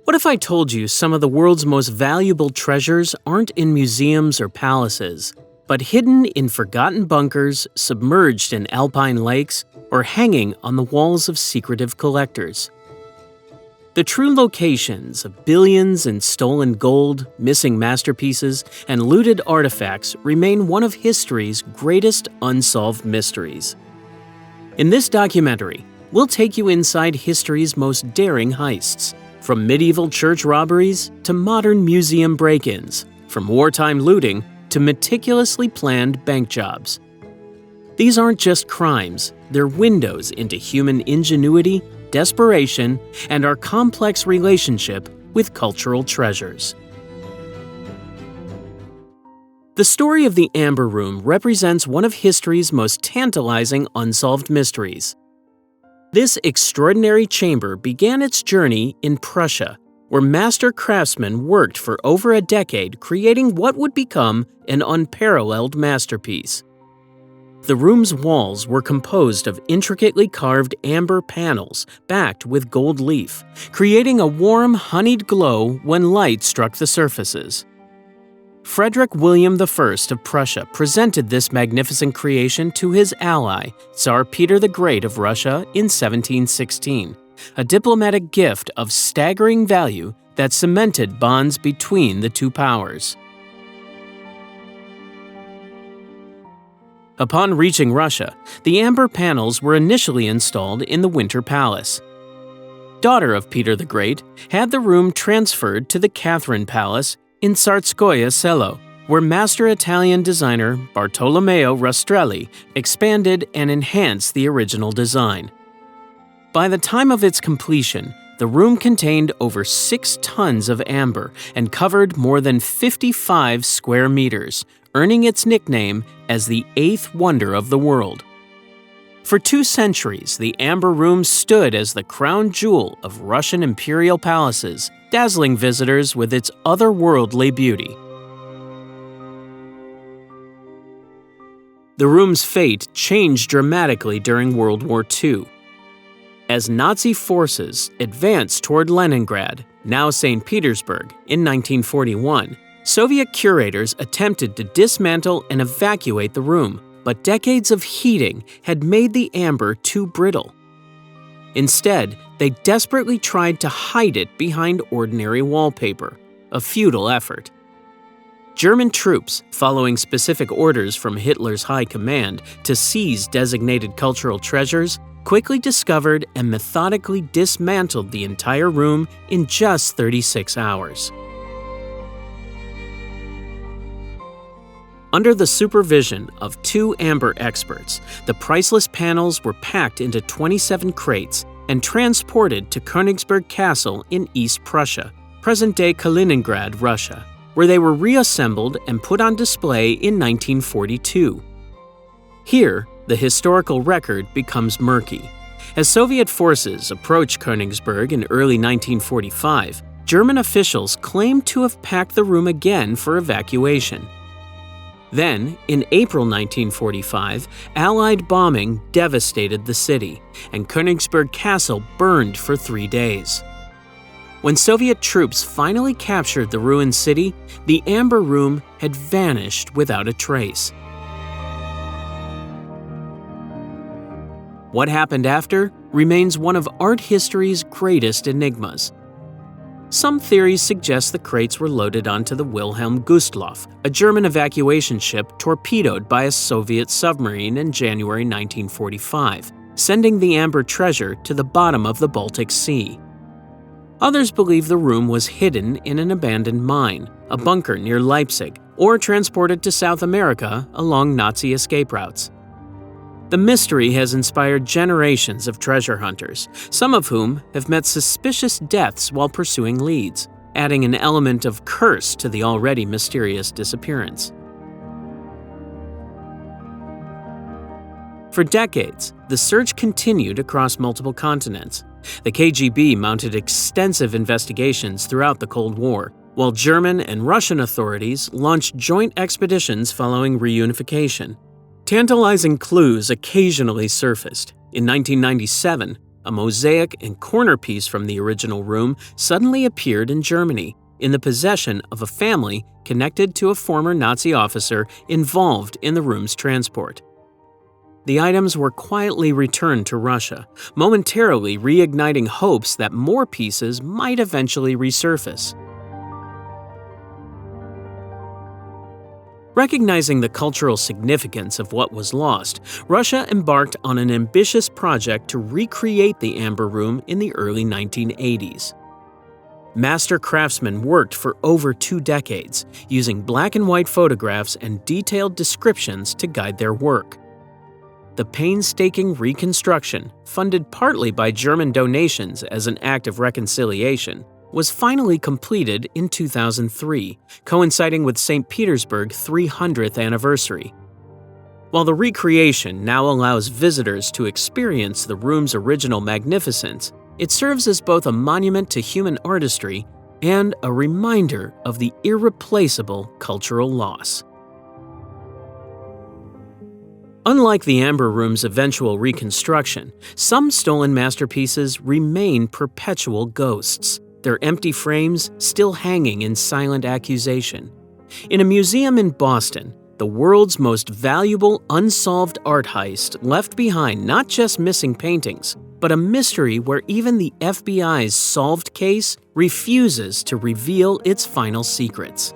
What if I told you some of the world's most valuable treasures aren't in museums or palaces, but hidden in forgotten bunkers, submerged in alpine lakes, or hanging on the walls of secretive collectors? The true locations of billions in stolen gold, missing masterpieces, and looted artifacts remain one of history's greatest unsolved mysteries. In this documentary, we'll take you inside history's most daring heists, from medieval church robberies to modern museum break-ins, from wartime looting to meticulously planned bank jobs. These aren't just crimes, they're windows into human ingenuity, desperation, and our complex relationship with cultural treasures. The story of the Amber Room represents one of history's most tantalizing unsolved mysteries. This extraordinary chamber began its journey in Prussia, where master craftsmen worked for over a decade creating what would become an unparalleled masterpiece. The room's walls were composed of intricately carved amber panels backed with gold leaf, creating a warm, honeyed glow when light struck the surfaces. Frederick William I of Prussia presented this magnificent creation to his ally, Tsar Peter the Great of Russia, in 1716, a diplomatic gift of staggering value that cemented bonds between the two powers. Upon reaching Russia, the amber panels were initially installed in the Winter Palace. Daughter of Peter the Great had the room transferred to the Catherine Palace in Tsarskoye Selo, where master Italian designer Bartolomeo Rastrelli expanded and enhanced the original design. By the time of its completion, the room contained over 6 tons of amber and covered more than 55 square meters, earning its nickname as the 8th wonder of the world. For 2 centuries, the Amber Room stood as the crown jewel of Russian imperial palaces, dazzling visitors with its otherworldly beauty. The room's fate changed dramatically during World War II. As Nazi forces advanced toward Leningrad, now St. Petersburg, in 1941, Soviet curators attempted to dismantle and evacuate the room, but decades of heating had made the amber too brittle. Instead, they desperately tried to hide it behind ordinary wallpaper, a futile effort. German troops, following specific orders from Hitler's high command to seize designated cultural treasures, quickly discovered and methodically dismantled the entire room in just 36 hours. Under the supervision of 2 amber experts, the priceless panels were packed into 27 crates and transported to Königsberg Castle in East Prussia, present-day Kaliningrad, Russia, where they were reassembled and put on display in 1942. Here, the historical record becomes murky. As Soviet forces approached Königsberg in early 1945, German officials claimed to have packed the room again for evacuation. Then, in April 1945, Allied bombing devastated the city, and Königsberg Castle burned for 3 days. When Soviet troops finally captured the ruined city, the Amber Room had vanished without a trace. What happened after remains one of art history's greatest enigmas. Some theories suggest the crates were loaded onto the Wilhelm Gustloff, a German evacuation ship torpedoed by a Soviet submarine in January 1945, sending the amber treasure to the bottom of the Baltic Sea. Others believe the room was hidden in an abandoned mine, a bunker near Leipzig, or transported to South America along Nazi escape routes. The mystery has inspired generations of treasure hunters, some of whom have met suspicious deaths while pursuing leads, adding an element of curse to the already mysterious disappearance. For decades, the search continued across multiple continents. The KGB mounted extensive investigations throughout the Cold War, while German and Russian authorities launched joint expeditions following reunification. Tantalizing clues occasionally surfaced. In 1997, a mosaic and corner piece from the original room suddenly appeared in Germany, in the possession of a family connected to a former Nazi officer involved in the room's transport. The items were quietly returned to Russia, momentarily reigniting hopes that more pieces might eventually resurface. Recognizing the cultural significance of what was lost, Russia embarked on an ambitious project to recreate the Amber Room in the early 1980s. Master craftsmen worked for over 2 decades, using black and white photographs and detailed descriptions to guide their work. The painstaking reconstruction, funded partly by German donations as an act of reconciliation, was finally completed in 2003, coinciding with St. Petersburg's 300th anniversary. While the recreation now allows visitors to experience the room's original magnificence, it serves as both a monument to human artistry and a reminder of the irreplaceable cultural loss. Unlike the Amber Room's eventual reconstruction, some stolen masterpieces remain perpetual ghosts, their empty frames still hanging in silent accusation. In a museum in Boston, the world's most valuable unsolved art heist left behind not just missing paintings, but a mystery where even the FBI's solved case refuses to reveal its final secrets.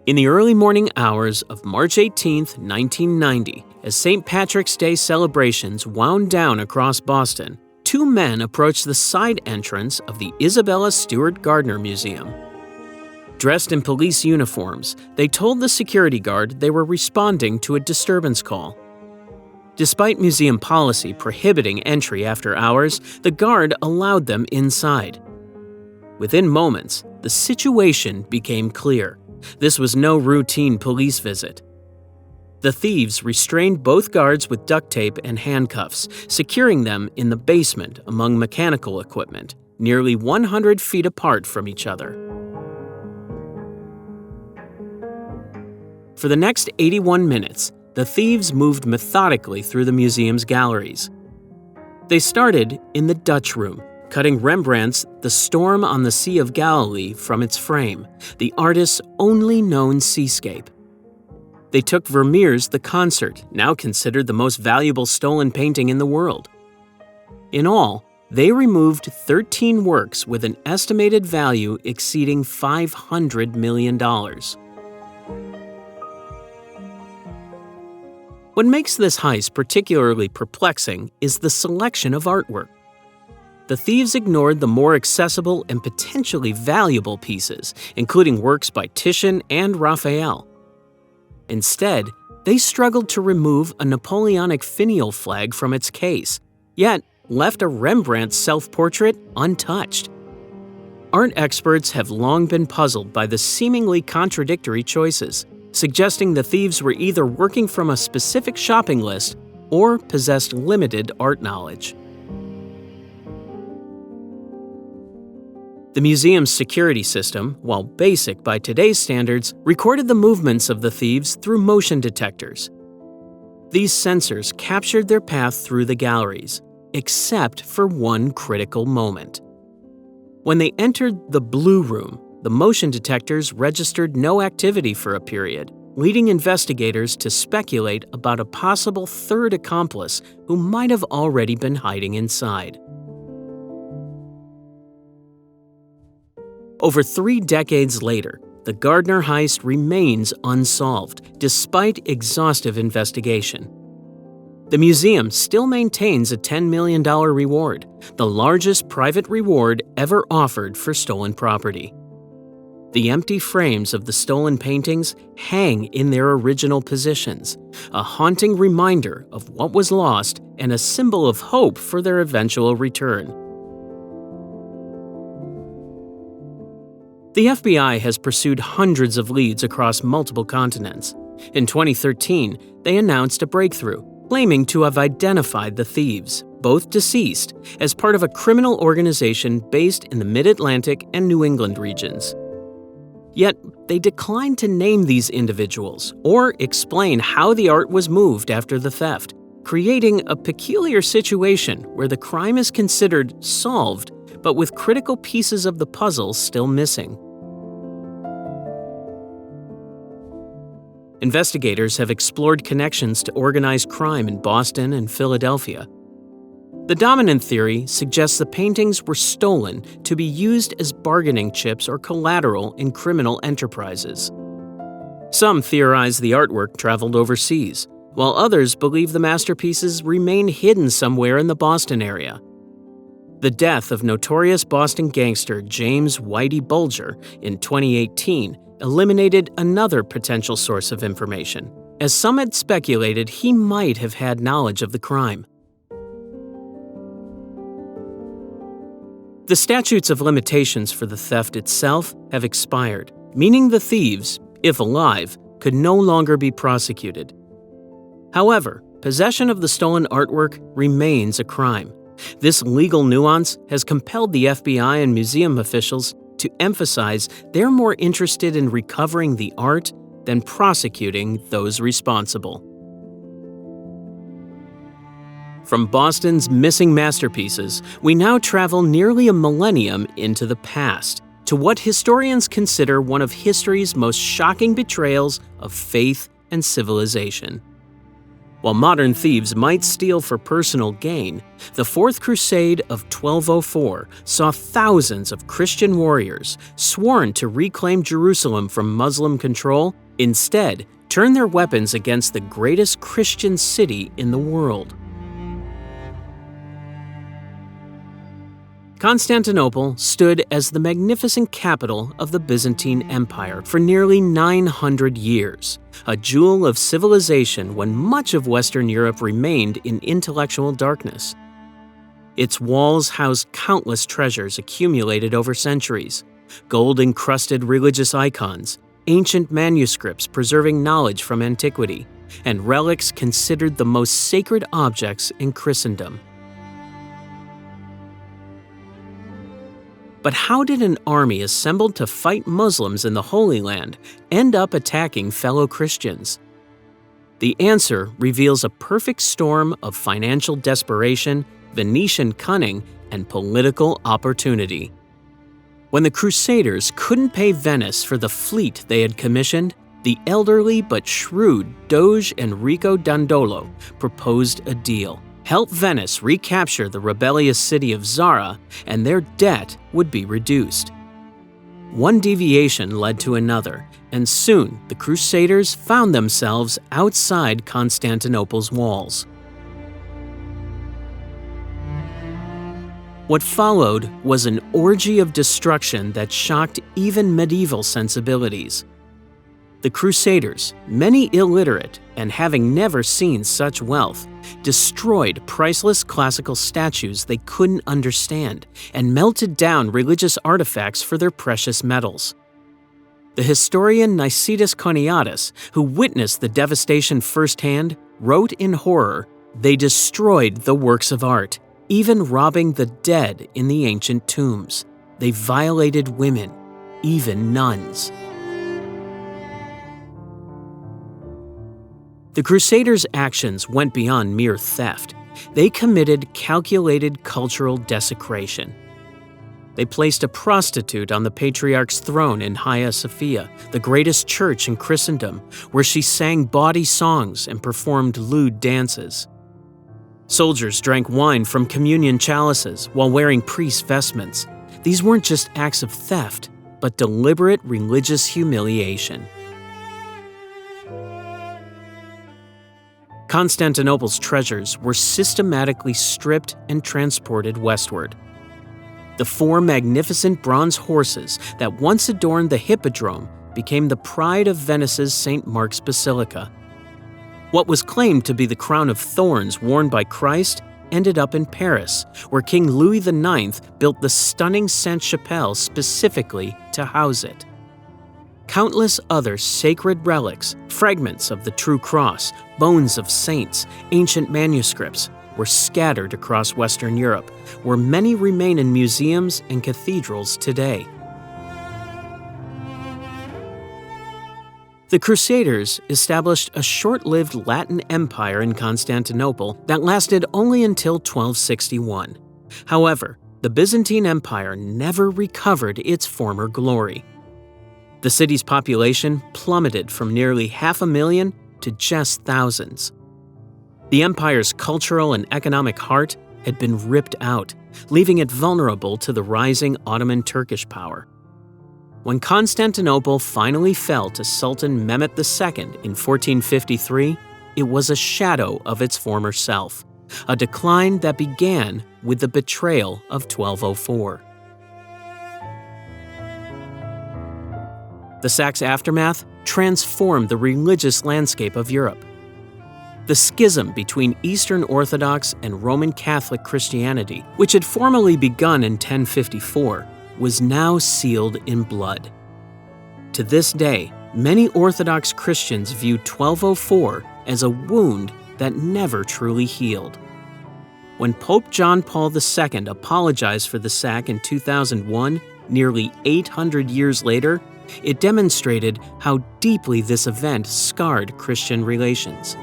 In the early morning hours of March 18, 1990, as St. Patrick's Day celebrations wound down across Boston, 2 men approached the side entrance of the Isabella Stewart Gardner Museum. Dressed in police uniforms, they told the security guard they were responding to a disturbance call. Despite museum policy prohibiting entry after hours, the guard allowed them inside. Within moments, the situation became clear. This was no routine police visit. The thieves restrained both guards with duct tape and handcuffs, securing them in the basement among mechanical equipment, nearly 100 feet apart from each other. For the next 81 minutes, the thieves moved methodically through the museum's galleries. They started in the Dutch Room, cutting Rembrandt's The Storm on the Sea of Galilee from its frame, the artist's only known seascape. They took Vermeer's The Concert, now considered the most valuable stolen painting in the world. In all, they removed 13 works with an estimated value exceeding $500 million. What makes this heist particularly perplexing is the selection of artwork. The thieves ignored the more accessible and potentially valuable pieces, including works by Titian and Raphael. Instead, they struggled to remove a Napoleonic finial flag from its case, yet left a Rembrandt self-portrait untouched. Art experts have long been puzzled by the seemingly contradictory choices, suggesting the thieves were either working from a specific shopping list or possessed limited art knowledge. The museum's security system, while basic by today's standards, recorded the movements of the thieves through motion detectors. These sensors captured their path through the galleries, except for one critical moment. When they entered the Blue Room, the motion detectors registered no activity for a period, leading investigators to speculate about a possible third accomplice who might have already been hiding inside. Over 3 decades later, the Gardner heist remains unsolved despite exhaustive investigation. The museum still maintains a $10 million reward, the largest private reward ever offered for stolen property. The empty frames of the stolen paintings hang in their original positions, a haunting reminder of what was lost and a symbol of hope for their eventual return. The FBI has pursued hundreds of leads across multiple continents. In 2013, they announced a breakthrough, claiming to have identified the thieves, both deceased, as part of a criminal organization based in the Mid-Atlantic and New England regions. Yet, they declined to name these individuals or explain how the art was moved after the theft, creating a peculiar situation where the crime is considered solved, but with critical pieces of the puzzle still missing. Investigators have explored connections to organized crime in Boston and Philadelphia. The dominant theory suggests the paintings were stolen to be used as bargaining chips or collateral in criminal enterprises. Some theorize the artwork traveled overseas, while others believe the masterpieces remain hidden somewhere in the Boston area. The death of notorious Boston gangster James Whitey Bulger in 2018 eliminated another potential source of information, as some had speculated he might have had knowledge of the crime. The statutes of limitations for the theft itself have expired, meaning the thieves, if alive, could no longer be prosecuted. However, possession of the stolen artwork remains a crime. This legal nuance has compelled the FBI and museum officials to emphasize they're more interested in recovering the art than prosecuting those responsible. From Boston's missing masterpieces, we now travel nearly a millennium into the past, to what historians consider one of history's most shocking betrayals of faith and civilization. While modern thieves might steal for personal gain, the Fourth Crusade of 1204 saw thousands of Christian warriors, sworn to reclaim Jerusalem from Muslim control, instead turn their weapons against the greatest Christian city in the world. Constantinople stood as the magnificent capital of the Byzantine Empire for nearly 900 years, a jewel of civilization when much of Western Europe remained in intellectual darkness. Its walls housed countless treasures accumulated over centuries, gold-encrusted religious icons, ancient manuscripts preserving knowledge from antiquity, and relics considered the most sacred objects in Christendom. But how did an army assembled to fight Muslims in the Holy Land end up attacking fellow Christians? The answer reveals a perfect storm of financial desperation, Venetian cunning, and political opportunity. When the Crusaders couldn't pay Venice for the fleet they had commissioned, the elderly but shrewd Doge Enrico Dandolo proposed a deal. Help Venice recapture the rebellious city of Zara, and their debt would be reduced. One deviation led to another, and soon the Crusaders found themselves outside Constantinople's walls. What followed was an orgy of destruction that shocked even medieval sensibilities. The Crusaders, many illiterate and having never seen such wealth, destroyed priceless classical statues they couldn't understand and melted down religious artifacts for their precious metals. The historian Nicetas Choniates, who witnessed the devastation firsthand, wrote in horror, "They destroyed the works of art, even robbing the dead in the ancient tombs. They violated women, even nuns." The Crusaders' actions went beyond mere theft. They committed calculated cultural desecration. They placed a prostitute on the Patriarch's throne in Hagia Sophia, the greatest church in Christendom, where she sang bawdy songs and performed lewd dances. Soldiers drank wine from communion chalices while wearing priest vestments. These weren't just acts of theft, but deliberate religious humiliation. Constantinople's treasures were systematically stripped and transported westward. The 4 magnificent bronze horses that once adorned the Hippodrome became the pride of Venice's St. Mark's Basilica. What was claimed to be the crown of thorns worn by Christ ended up in Paris, where King Louis IX built the stunning Sainte-Chapelle specifically to house it. Countless other sacred relics, fragments of the true cross, bones of saints, ancient manuscripts, were scattered across Western Europe, where many remain in museums and cathedrals today. The Crusaders established a short-lived Latin empire in Constantinople that lasted only until 1261. However, the Byzantine Empire never recovered its former glory. The city's population plummeted from nearly 500,000 to just thousands. The empire's cultural and economic heart had been ripped out, leaving it vulnerable to the rising Ottoman Turkish power. When Constantinople finally fell to Sultan Mehmet II in 1453, it was a shadow of its former self, a decline that began with the betrayal of 1204. The sack's aftermath transformed the religious landscape of Europe. The schism between Eastern Orthodox and Roman Catholic Christianity, which had formally begun in 1054, was now sealed in blood. To this day, many Orthodox Christians view 1204 as a wound that never truly healed. When Pope John Paul II apologized for the sack in 2001, nearly 800 years later, it demonstrated how deeply this event scarred Christian relations.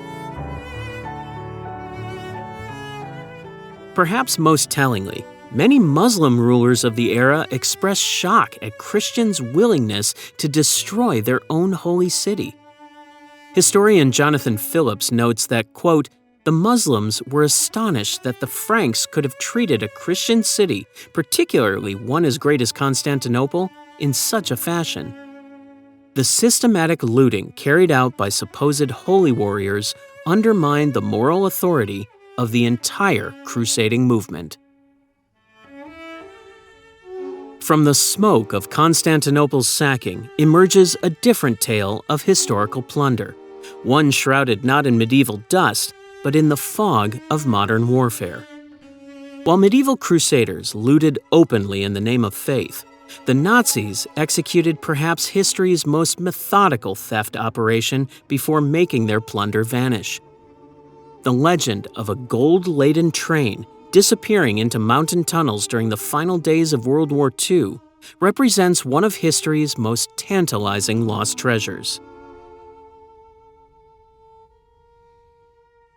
Perhaps most tellingly, many Muslim rulers of the era expressed shock at Christians' willingness to destroy their own holy city. Historian Jonathan Phillips notes that, quote, "The Muslims were astonished that the Franks could have treated a Christian city, particularly one as great as Constantinople, in such a fashion." The systematic looting carried out by supposed holy warriors undermined the moral authority of the entire crusading movement. From the smoke of Constantinople's sacking emerges a different tale of historical plunder, one shrouded not in medieval dust, but in the fog of modern warfare. While medieval crusaders looted openly in the name of faith, the Nazis executed perhaps history's most methodical theft operation before making their plunder vanish. The legend of a gold-laden train disappearing into mountain tunnels during the final days of World War II represents one of history's most tantalizing lost treasures.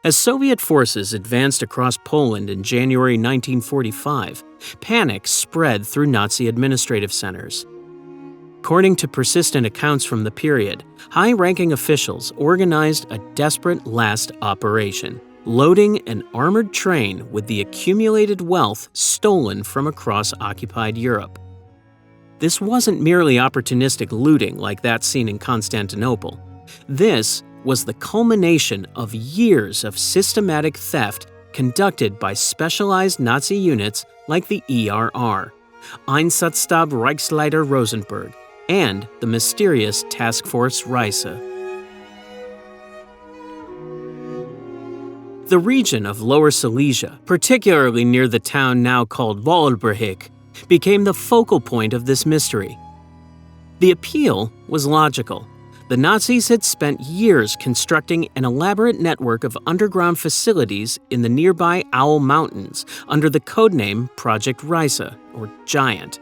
As Soviet forces advanced across Poland in January 1945, panic spread through Nazi administrative centers. According to persistent accounts from the period, high-ranking officials organized a desperate last operation, loading an armored train with the accumulated wealth stolen from across occupied Europe. This wasn't merely opportunistic looting like that seen in Constantinople. This was the culmination of years of systematic theft conducted by specialized Nazi units like the ERR, Einsatzstab Reichsleiter Rosenberg, and the mysterious Task Force Reise. The region of Lower Silesia, particularly near the town now called Vorarlberg, became the focal point of this mystery. The appeal was logical. The Nazis had spent years constructing an elaborate network of underground facilities in the nearby Owl Mountains under the codename Project Reise, or Giant.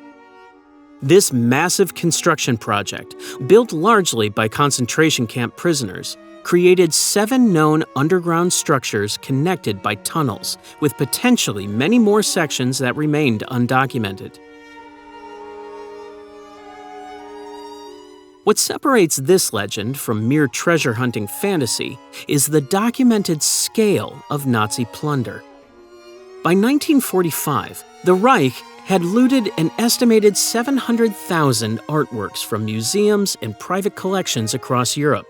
This massive construction project, built largely by concentration camp prisoners, created 7 known underground structures connected by tunnels, with potentially many more sections that remained undocumented. What separates this legend from mere treasure-hunting fantasy is the documented scale of Nazi plunder. By 1945, the Reich had looted an estimated 700,000 artworks from museums and private collections across Europe.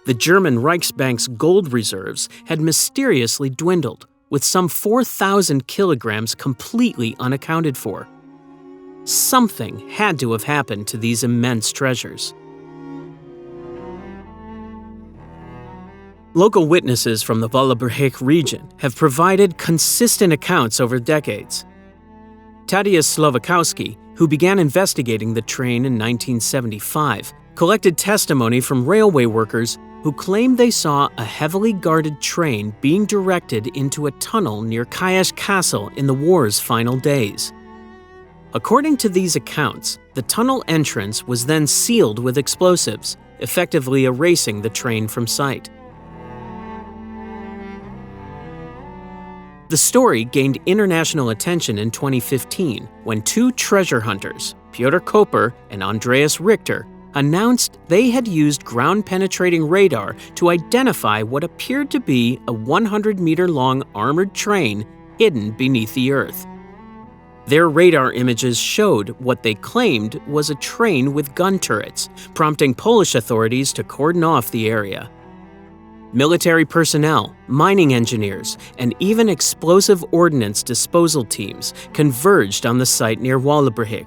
The German Reichsbank's gold reserves had mysteriously dwindled, with some 4,000 kilograms completely unaccounted for. Something had to have happened to these immense treasures. Local witnesses from the Vorarlberg region have provided consistent accounts over decades. Tadeusz Slowakowski, who began investigating the train in 1975, collected testimony from railway workers who claimed they saw a heavily guarded train being directed into a tunnel near Kiesch Castle in the war's final days. According to these accounts, the tunnel entrance was then sealed with explosives, effectively erasing the train from sight. The story gained international attention in 2015 when two treasure hunters, Piotr Koper and Andreas Richter, announced they had used ground-penetrating radar to identify what appeared to be a 100-meter-long armored train hidden beneath the earth. Their radar images showed what they claimed was a train with gun turrets, prompting Polish authorities to cordon off the area. Military personnel, mining engineers, and even explosive ordnance disposal teams converged on the site near Wałbrzych.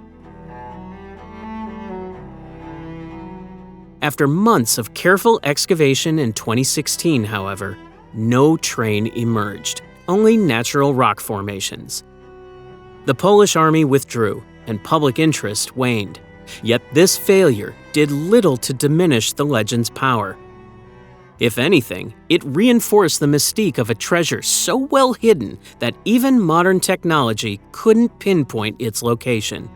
After months of careful excavation in 2016, however, no train emerged, only natural rock formations. The Polish army withdrew, and public interest waned. Yet this failure did little to diminish the legend's power. If anything, it reinforced the mystique of a treasure so well hidden that even modern technology couldn't pinpoint its location.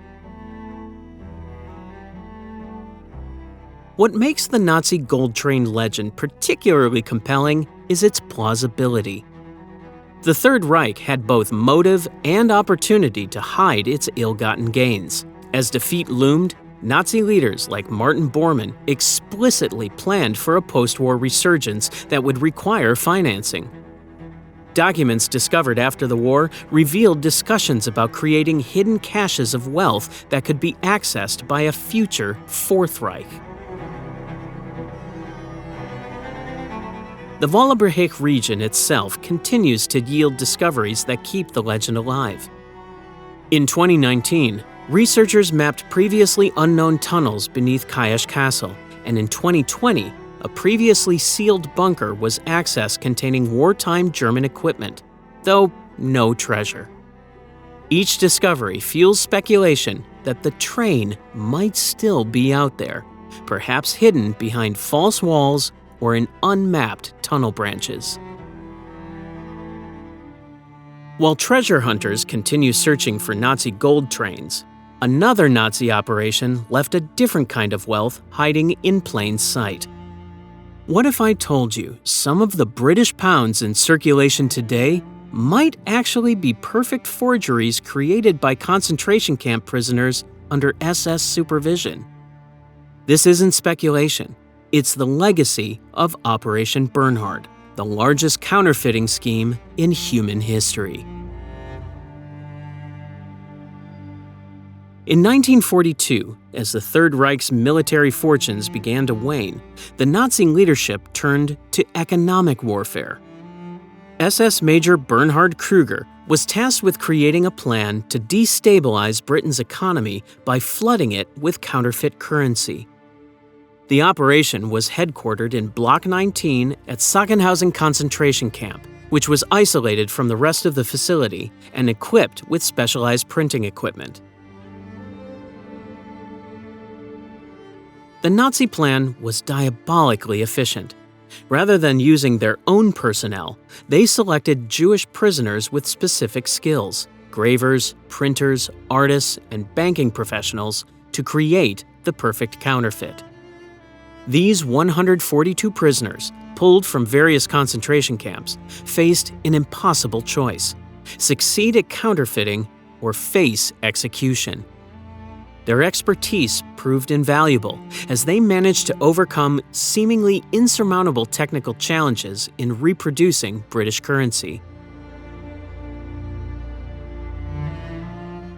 What makes the Nazi gold train legend particularly compelling is its plausibility. The Third Reich had both motive and opportunity to hide its ill-gotten gains. As defeat loomed, Nazi leaders like Martin Bormann explicitly planned for a post-war resurgence that would require financing. Documents discovered after the war revealed discussions about creating hidden caches of wealth that could be accessed by a future Fourth Reich. The Wałbrzych region itself continues to yield discoveries that keep the legend alive. In 2019, researchers mapped previously unknown tunnels beneath Kiesh Castle, and in 2020, a previously sealed bunker was accessed containing wartime German equipment, though no treasure. Each discovery fuels speculation that the train might still be out there, perhaps hidden behind false walls or in unmapped tunnel branches. While treasure hunters continue searching for Nazi gold trains, another Nazi operation left a different kind of wealth hiding in plain sight. What if I told you some of the British pounds in circulation today might actually be perfect forgeries created by concentration camp prisoners under SS supervision? This isn't speculation. It's the legacy of Operation Bernhard, the largest counterfeiting scheme in human history. In 1942, as the Third Reich's military fortunes began to wane, the Nazi leadership turned to economic warfare. SS Major Bernhard Krüger was tasked with creating a plan to destabilize Britain's economy by flooding it with counterfeit currency. The operation was headquartered in Block 19 at Sachsenhausen concentration camp, which was isolated from the rest of the facility and equipped with specialized printing equipment. The Nazi plan was diabolically efficient. Rather than using their own personnel, they selected Jewish prisoners with specific skills, gravers, printers, artists, and banking professionals, to create the perfect counterfeit. These 142 prisoners, pulled from various concentration camps, faced an impossible choice: succeed at counterfeiting or face execution. Their expertise proved invaluable as they managed to overcome seemingly insurmountable technical challenges in reproducing British currency.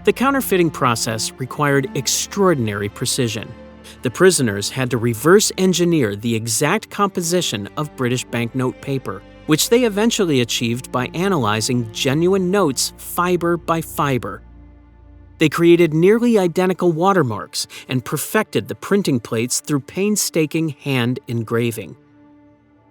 The counterfeiting process required extraordinary precision. The prisoners had to reverse engineer the exact composition of British banknote paper, which they eventually achieved by analyzing genuine notes fiber by fiber. They created nearly identical watermarks and perfected the printing plates through painstaking hand engraving.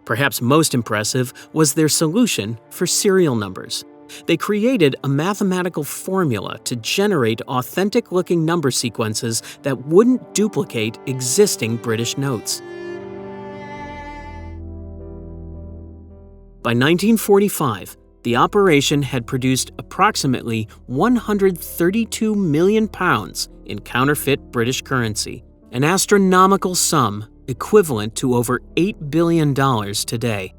Perhaps most impressive was their solution for serial numbers. They created a mathematical formula to generate authentic-looking number sequences that wouldn't duplicate existing British notes. By 1945, the operation had produced approximately £132 million in counterfeit British currency, an astronomical sum equivalent to over $8 billion today.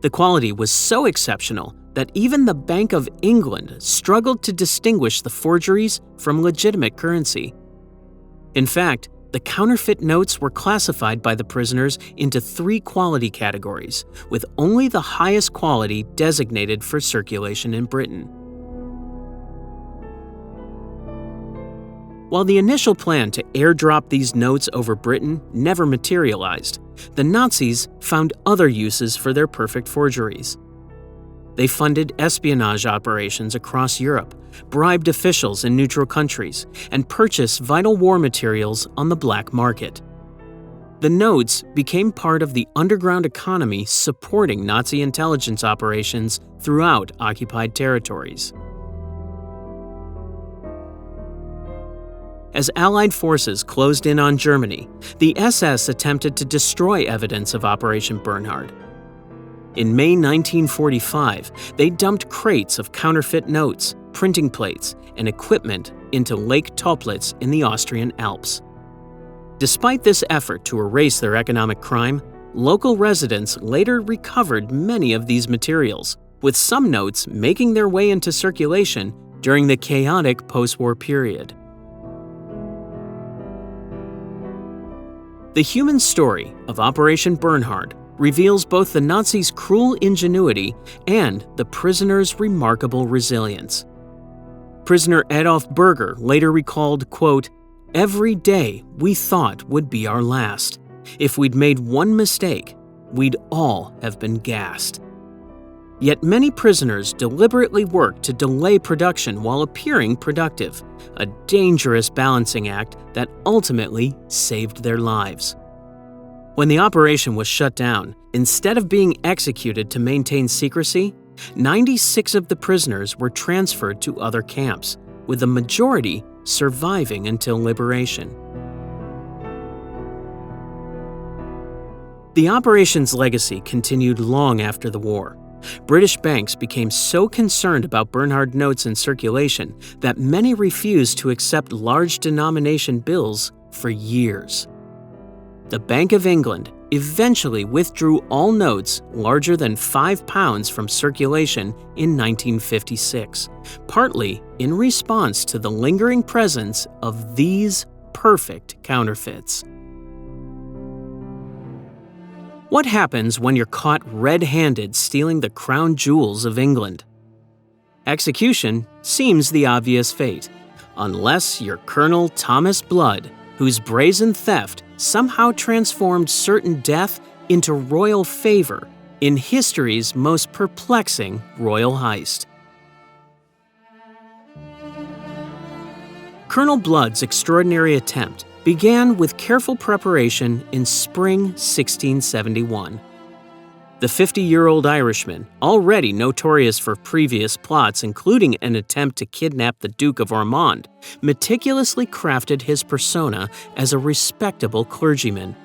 The quality was so exceptional that even the Bank of England struggled to distinguish the forgeries from legitimate currency. In fact, the counterfeit notes were classified by the prisoners into 3 quality categories, with only the highest quality designated for circulation in Britain. While the initial plan to airdrop these notes over Britain never materialized, the Nazis found other uses for their perfect forgeries. They funded espionage operations across Europe, bribed officials in neutral countries, and purchased vital war materials on the black market. The notes became part of the underground economy supporting Nazi intelligence operations throughout occupied territories. As Allied forces closed in on Germany, the SS attempted to destroy evidence of Operation Bernhard. In May 1945, they dumped crates of counterfeit notes, printing plates, and equipment into Lake Toplitz in the Austrian Alps. Despite this effort to erase their economic crime, local residents later recovered many of these materials, with some notes making their way into circulation during the chaotic post-war period. The human story of Operation Bernhard reveals both the Nazis' cruel ingenuity and the prisoners' remarkable resilience. Prisoner Adolf Berger later recalled, quote, "Every day we thought would be our last. If we'd made one mistake, we'd all have been gassed." Yet many prisoners deliberately worked to delay production while appearing productive, a dangerous balancing act that ultimately saved their lives. When the operation was shut down, instead of being executed to maintain secrecy, 96 of the prisoners were transferred to other camps, with the majority surviving until liberation. The operation's legacy continued long after the war. British banks became so concerned about Bernhard notes in circulation that many refused to accept large denomination bills for years. The Bank of England eventually withdrew all notes larger than £5 from circulation in 1956, partly in response to the lingering presence of these perfect counterfeits. What happens when you're caught red-handed stealing the crown jewels of England? Execution seems the obvious fate, unless you're Colonel Thomas Blood, whose brazen theft somehow transformed certain death into royal favor in history's most perplexing royal heist. Colonel Blood's extraordinary attempt began with careful preparation in spring 1671. The 50-year-old Irishman, already notorious for previous plots including an attempt to kidnap the Duke of Ormond, meticulously crafted his persona as a respectable clergyman.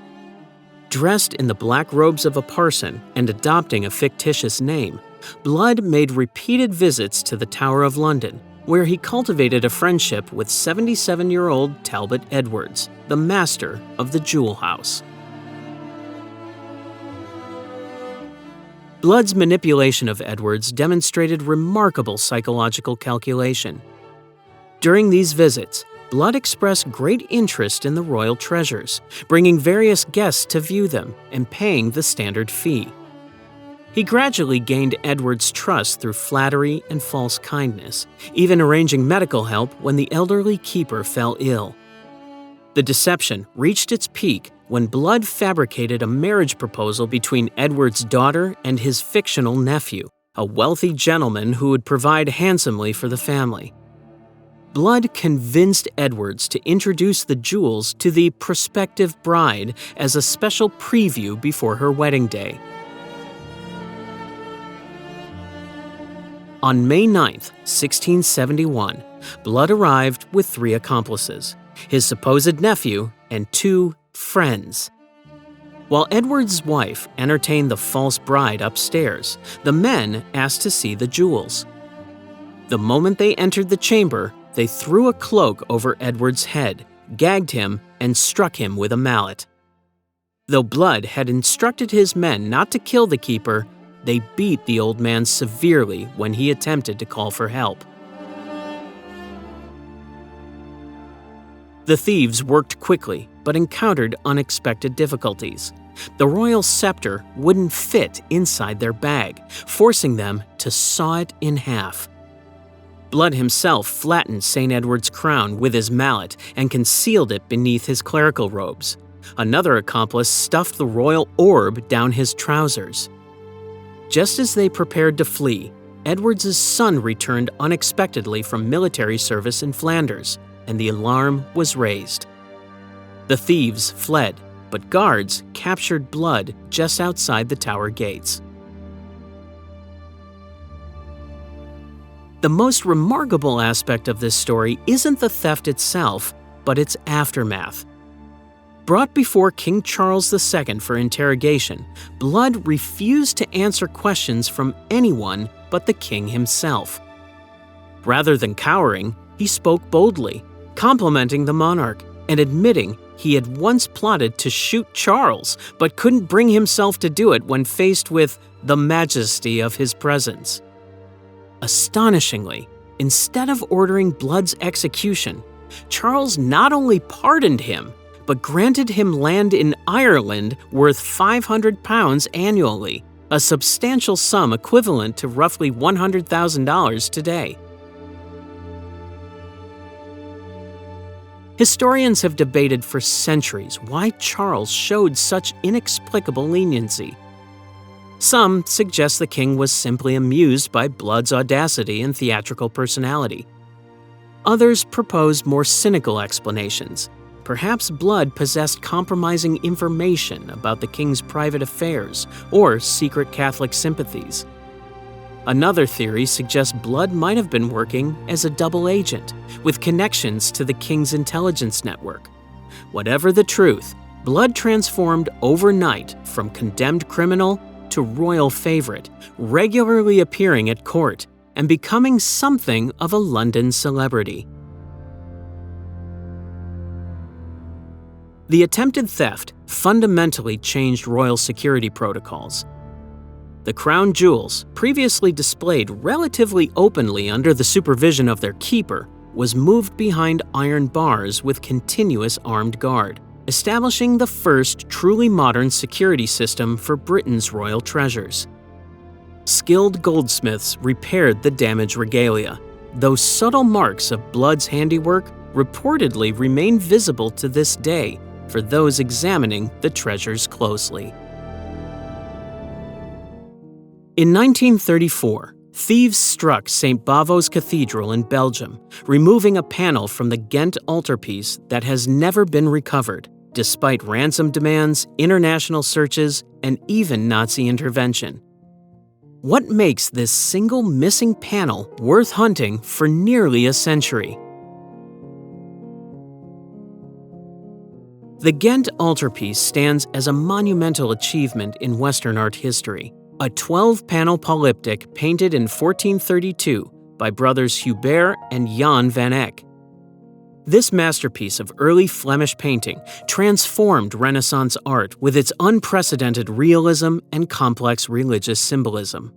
Dressed in the black robes of a parson and adopting a fictitious name, Blood made repeated visits to the Tower of London, where he cultivated a friendship with 77-year-old Talbot Edwards, the master of the jewel house. Blood's manipulation of Edwards demonstrated remarkable psychological calculation. During these visits, Blood expressed great interest in the royal treasures, bringing various guests to view them and paying the standard fee. He gradually gained Edward's trust through flattery and false kindness, even arranging medical help when the elderly keeper fell ill. The deception reached its peak when Blood fabricated a marriage proposal between Edward's daughter and his fictional nephew, a wealthy gentleman who would provide handsomely for the family. Blood convinced Edwards to introduce the jewels to the prospective bride as a special preview before her wedding day. On May 9, 1671, Blood arrived with 3 accomplices, his supposed nephew and 2 friends. While Edward's wife entertained the false bride upstairs, the men asked to see the jewels. The moment they entered the chamber, they threw a cloak over Edward's head, gagged him, and struck him with a mallet. Though Blood had instructed his men not to kill the keeper, they beat the old man severely when he attempted to call for help. The thieves worked quickly, but encountered unexpected difficulties. The royal scepter wouldn't fit inside their bag, forcing them to saw it in half. Blood himself flattened St. Edward's crown with his mallet and concealed it beneath his clerical robes. Another accomplice stuffed the royal orb down his trousers. Just as they prepared to flee, Edward's son returned unexpectedly from military service in Flanders, and the alarm was raised. The thieves fled, but guards captured Blood just outside the tower gates. The most remarkable aspect of this story isn't the theft itself, but its aftermath. Brought before King Charles II for interrogation, Blood refused to answer questions from anyone but the king himself. Rather than cowering, he spoke boldly, complimenting the monarch and admitting he had once plotted to shoot Charles but couldn't bring himself to do it when faced with the majesty of his presence. Astonishingly, instead of ordering Blood's execution, Charles not only pardoned him, but granted him land in Ireland worth £500 annually, a substantial sum equivalent to roughly $100,000 today. Historians have debated for centuries why Charles showed such inexplicable leniency. Some suggest the king was simply amused by Blood's audacity and theatrical personality. Others propose more cynical explanations. Perhaps Blood possessed compromising information about the king's private affairs or secret Catholic sympathies. Another theory suggests Blood might have been working as a double agent, with connections to the king's intelligence network. Whatever the truth, Blood transformed overnight from condemned criminal to royal favorite, regularly appearing at court and becoming something of a London celebrity. The attempted theft fundamentally changed royal security protocols. The crown jewels, previously displayed relatively openly under the supervision of their keeper, was moved behind iron bars with continuous armed guard, establishing the first truly modern security system for Britain's royal treasures. Skilled goldsmiths repaired the damaged regalia, though subtle marks of Blood's handiwork reportedly remain visible to this day for those examining the treasures closely. In 1934, thieves struck St. Bavo's Cathedral in Belgium, removing a panel from the Ghent altarpiece that has never been recovered, despite ransom demands, international searches, and even Nazi intervention. What makes this single missing panel worth hunting for nearly a century? The Ghent altarpiece stands as a monumental achievement in Western art history, a 12-panel polyptych painted in 1432 by brothers Hubert and Jan van Eyck. This masterpiece of early Flemish painting transformed Renaissance art with its unprecedented realism and complex religious symbolism.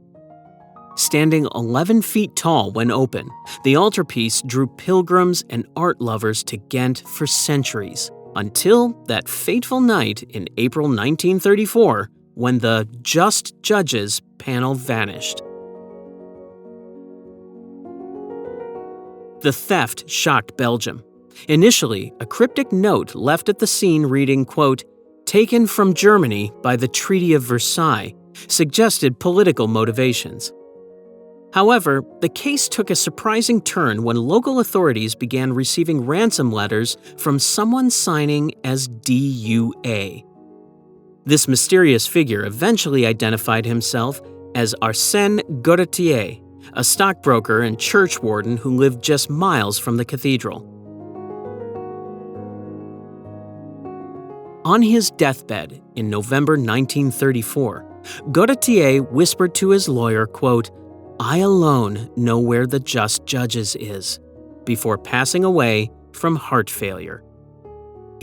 Standing 11 feet tall when open, the altarpiece drew pilgrims and art lovers to Ghent for centuries, until that fateful night in April 1934 when the Just Judges panel vanished. The theft shocked Belgium. Initially, a cryptic note left at the scene reading, quote, "Taken from Germany by the Treaty of Versailles," suggested political motivations. However, the case took a surprising turn when local authorities began receiving ransom letters from someone signing as DUA. This mysterious figure eventually identified himself as Arsène Gauthier, a stockbroker and church warden who lived just miles from the cathedral. On his deathbed in November 1934, Gauthier whispered to his lawyer, quote, "I alone know where the Just Judges is," before passing away from heart failure.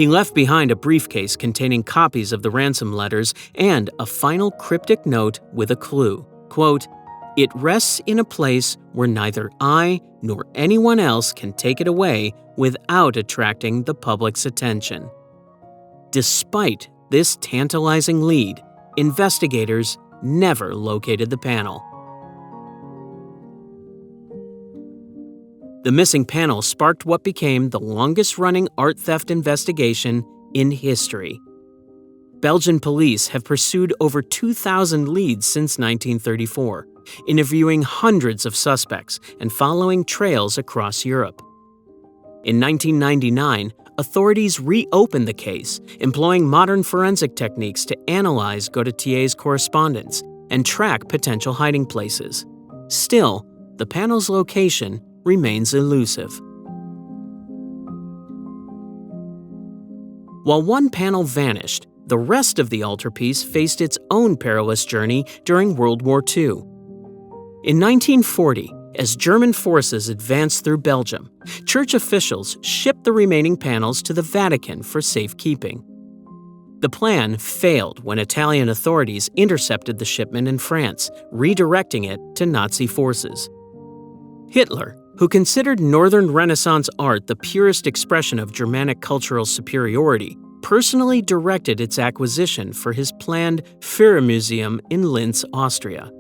He left behind a briefcase containing copies of the ransom letters and a final cryptic note with a clue. Quote, "It rests in a place where neither I nor anyone else can take it away without attracting the public's attention." Despite this tantalizing lead, investigators never located the panel. The missing panel sparked what became the longest-running art theft investigation in history. Belgian police have pursued over 2,000 leads since 1934, interviewing hundreds of suspects and following trails across Europe. In 1999, authorities reopened the case, employing modern forensic techniques to analyze Gautier's correspondence and track potential hiding places. Still, the panel's location remains elusive. While one panel vanished, the rest of the altarpiece faced its own perilous journey during World War II. In 1940, as German forces advanced through Belgium, church officials shipped the remaining panels to the Vatican for safekeeping. The plan failed when Italian authorities intercepted the shipment in France, redirecting it to Nazi forces. Hitler, who considered Northern Renaissance art the purest expression of Germanic cultural superiority, personally directed its acquisition for his planned Führermuseum in Linz, Austria.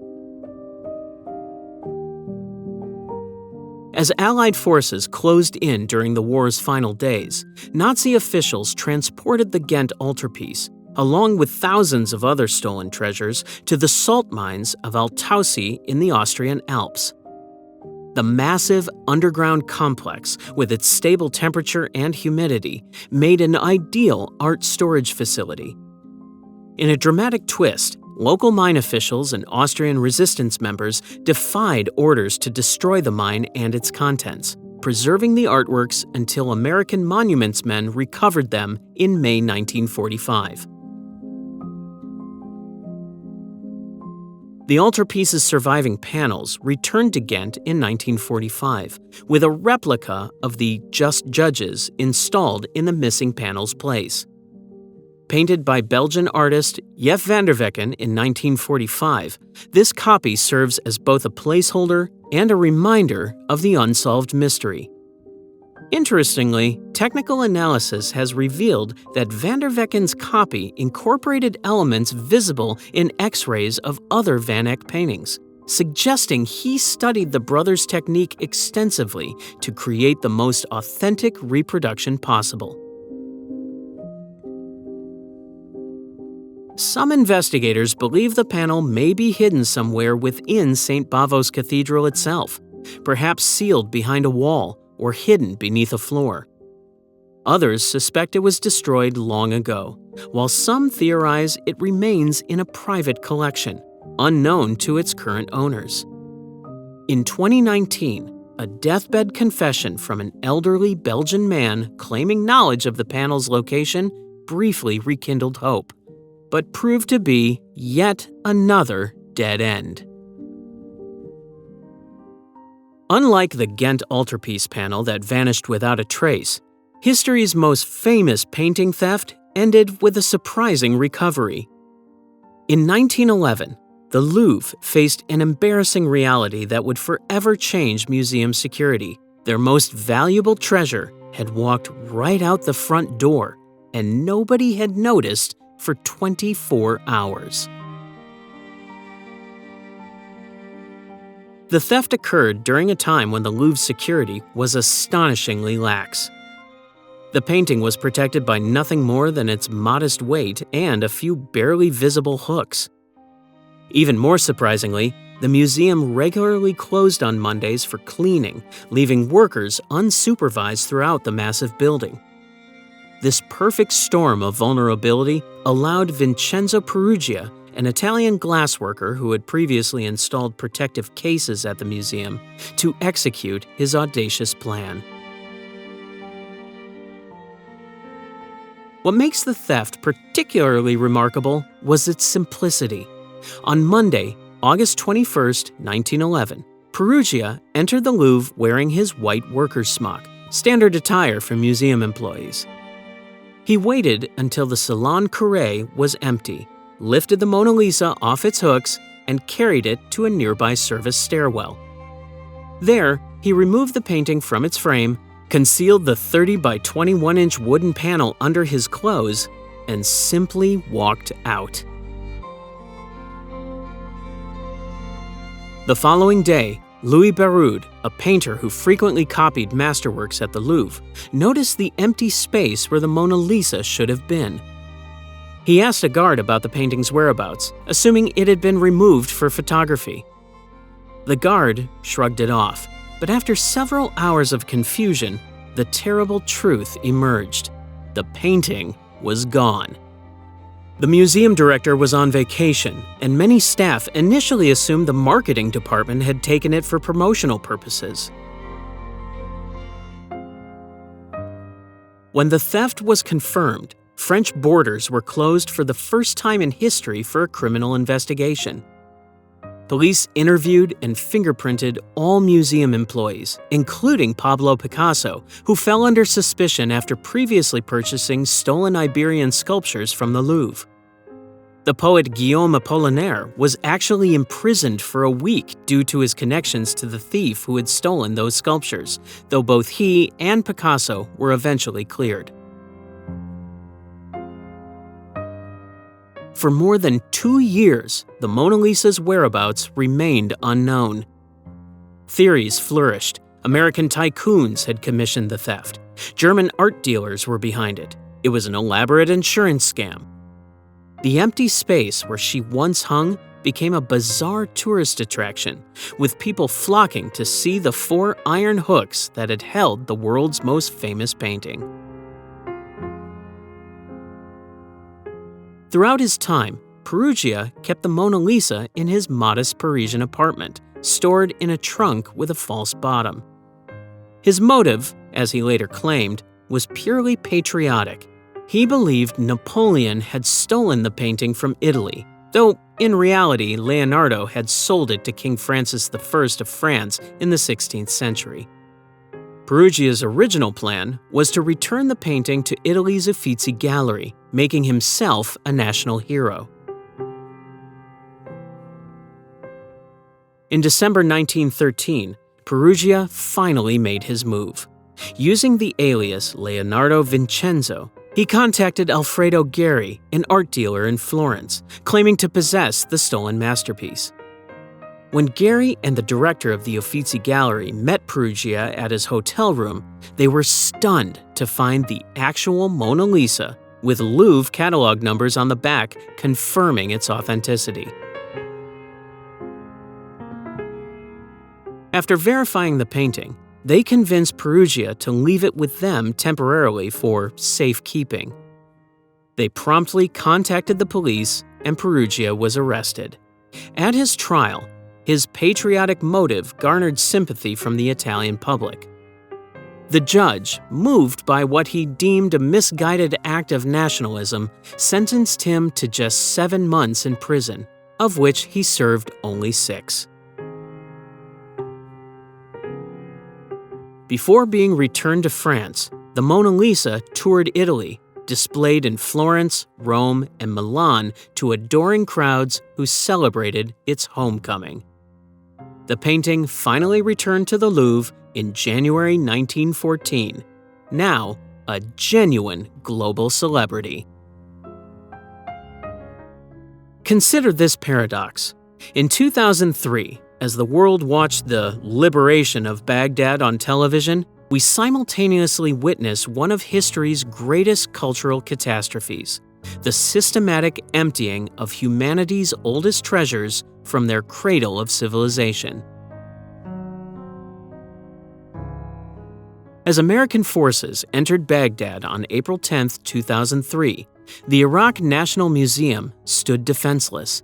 As Allied forces closed in during the war's final days, Nazi officials transported the Ghent altarpiece, along with thousands of other stolen treasures, to the salt mines of Altarpiece in the Austrian Alps. The massive underground complex, with its stable temperature and humidity, made an ideal art storage facility. In a dramatic twist, local mine officials and Austrian resistance members defied orders to destroy the mine and its contents, preserving the artworks until American monuments men recovered them in May 1945. The altarpiece's surviving panels returned to Ghent in 1945, with a replica of the Just Judges installed in the missing panel's place. Painted by Belgian artist Jef van der Wecken in 1945, this copy serves as both a placeholder and a reminder of the unsolved mystery. Interestingly, technical analysis has revealed that van der Wecken's copy incorporated elements visible in X-rays of other Van Eyck paintings, suggesting he studied the brothers' technique extensively to create the most authentic reproduction possible. Some investigators believe the panel may be hidden somewhere within St. Bavo's Cathedral itself, perhaps sealed behind a wall or hidden beneath a floor. Others suspect it was destroyed long ago, while some theorize it remains in a private collection, unknown to its current owners. In 2019, a deathbed confession from an elderly Belgian man claiming knowledge of the panel's location briefly rekindled hope, but proved to be yet another dead end. Unlike the Ghent altarpiece panel that vanished without a trace, history's most famous painting theft ended with a surprising recovery. In 1911, the Louvre faced an embarrassing reality that would forever change museum security. Their most valuable treasure had walked right out the front door, and nobody had noticed for 24 hours. The theft occurred during a time when the Louvre's security was astonishingly lax. The painting was protected by nothing more than its modest weight and a few barely visible hooks. Even more surprisingly, the museum regularly closed on Mondays for cleaning, leaving workers unsupervised throughout the massive building. This perfect storm of vulnerability allowed Vincenzo Peruggia, an Italian glassworker who had previously installed protective cases at the museum, to execute his audacious plan. What makes the theft particularly remarkable was its simplicity. On Monday, August 21, 1911, Peruggia entered the Louvre wearing his white worker's smock, standard attire for museum employees. He waited until the Salon Carré was empty, lifted the Mona Lisa off its hooks, and carried it to a nearby service stairwell. There, he removed the painting from its frame, concealed the 30 by 21-inch wooden panel under his clothes, and simply walked out. The following day, Louis Bérud, a painter who frequently copied masterworks at the Louvre, noticed the empty space where the Mona Lisa should have been. He asked a guard about the painting's whereabouts, assuming it had been removed for photography. The guard shrugged it off, but after several hours of confusion, the terrible truth emerged. The painting was gone. The museum director was on vacation, and many staff initially assumed the marketing department had taken it for promotional purposes. When the theft was confirmed, French borders were closed for the first time in history for a criminal investigation. Police interviewed and fingerprinted all museum employees, including Pablo Picasso, who fell under suspicion after previously purchasing stolen Iberian sculptures from the Louvre. The poet Guillaume Apollinaire was actually imprisoned for a week due to his connections to the thief who had stolen those sculptures, though both he and Picasso were eventually cleared. For more than 2 years, the Mona Lisa's whereabouts remained unknown. Theories flourished. American tycoons had commissioned the theft. German art dealers were behind it. It was an elaborate insurance scam. The empty space where she once hung became a bizarre tourist attraction, with people flocking to see the 4 iron hooks that had held the world's most famous painting. Throughout his time, Perugia kept the Mona Lisa in his modest Parisian apartment, stored in a trunk with a false bottom. His motive, as he later claimed, was purely patriotic. He believed Napoleon had stolen the painting from Italy, though in reality Leonardo had sold it to King Francis I of France in the 16th century. Perugia's original plan was to return the painting to Italy's Uffizi Gallery, making himself a national hero. In December 1913, Perugia finally made his move. Using the alias Leonardo Vincenzo, he contacted Alfredo Geri, an art dealer in Florence, claiming to possess the stolen masterpiece. When Geri and the director of the Uffizi Gallery met Perugia at his hotel room, they were stunned to find the actual Mona Lisa, with Louvre catalog numbers on the back confirming its authenticity. After verifying the painting, they convinced Perugia to leave it with them temporarily for safekeeping. They promptly contacted the police, and Perugia was arrested. At his trial, his patriotic motive garnered sympathy from the Italian public. The judge, moved by what he deemed a misguided act of nationalism, sentenced him to just 7 months in prison, of which he served only 6. Before being returned to France, the Mona Lisa toured Italy, displayed in Florence, Rome, and Milan to adoring crowds who celebrated its homecoming. The painting finally returned to the Louvre in January 1914, now a genuine global celebrity. Consider this paradox. In 2003, as the world watched the liberation of Baghdad on television, we simultaneously witnessed one of history's greatest cultural catastrophes, the systematic emptying of humanity's oldest treasures from their cradle of civilization. As American forces entered Baghdad on April 10, 2003, the Iraq National Museum stood defenseless.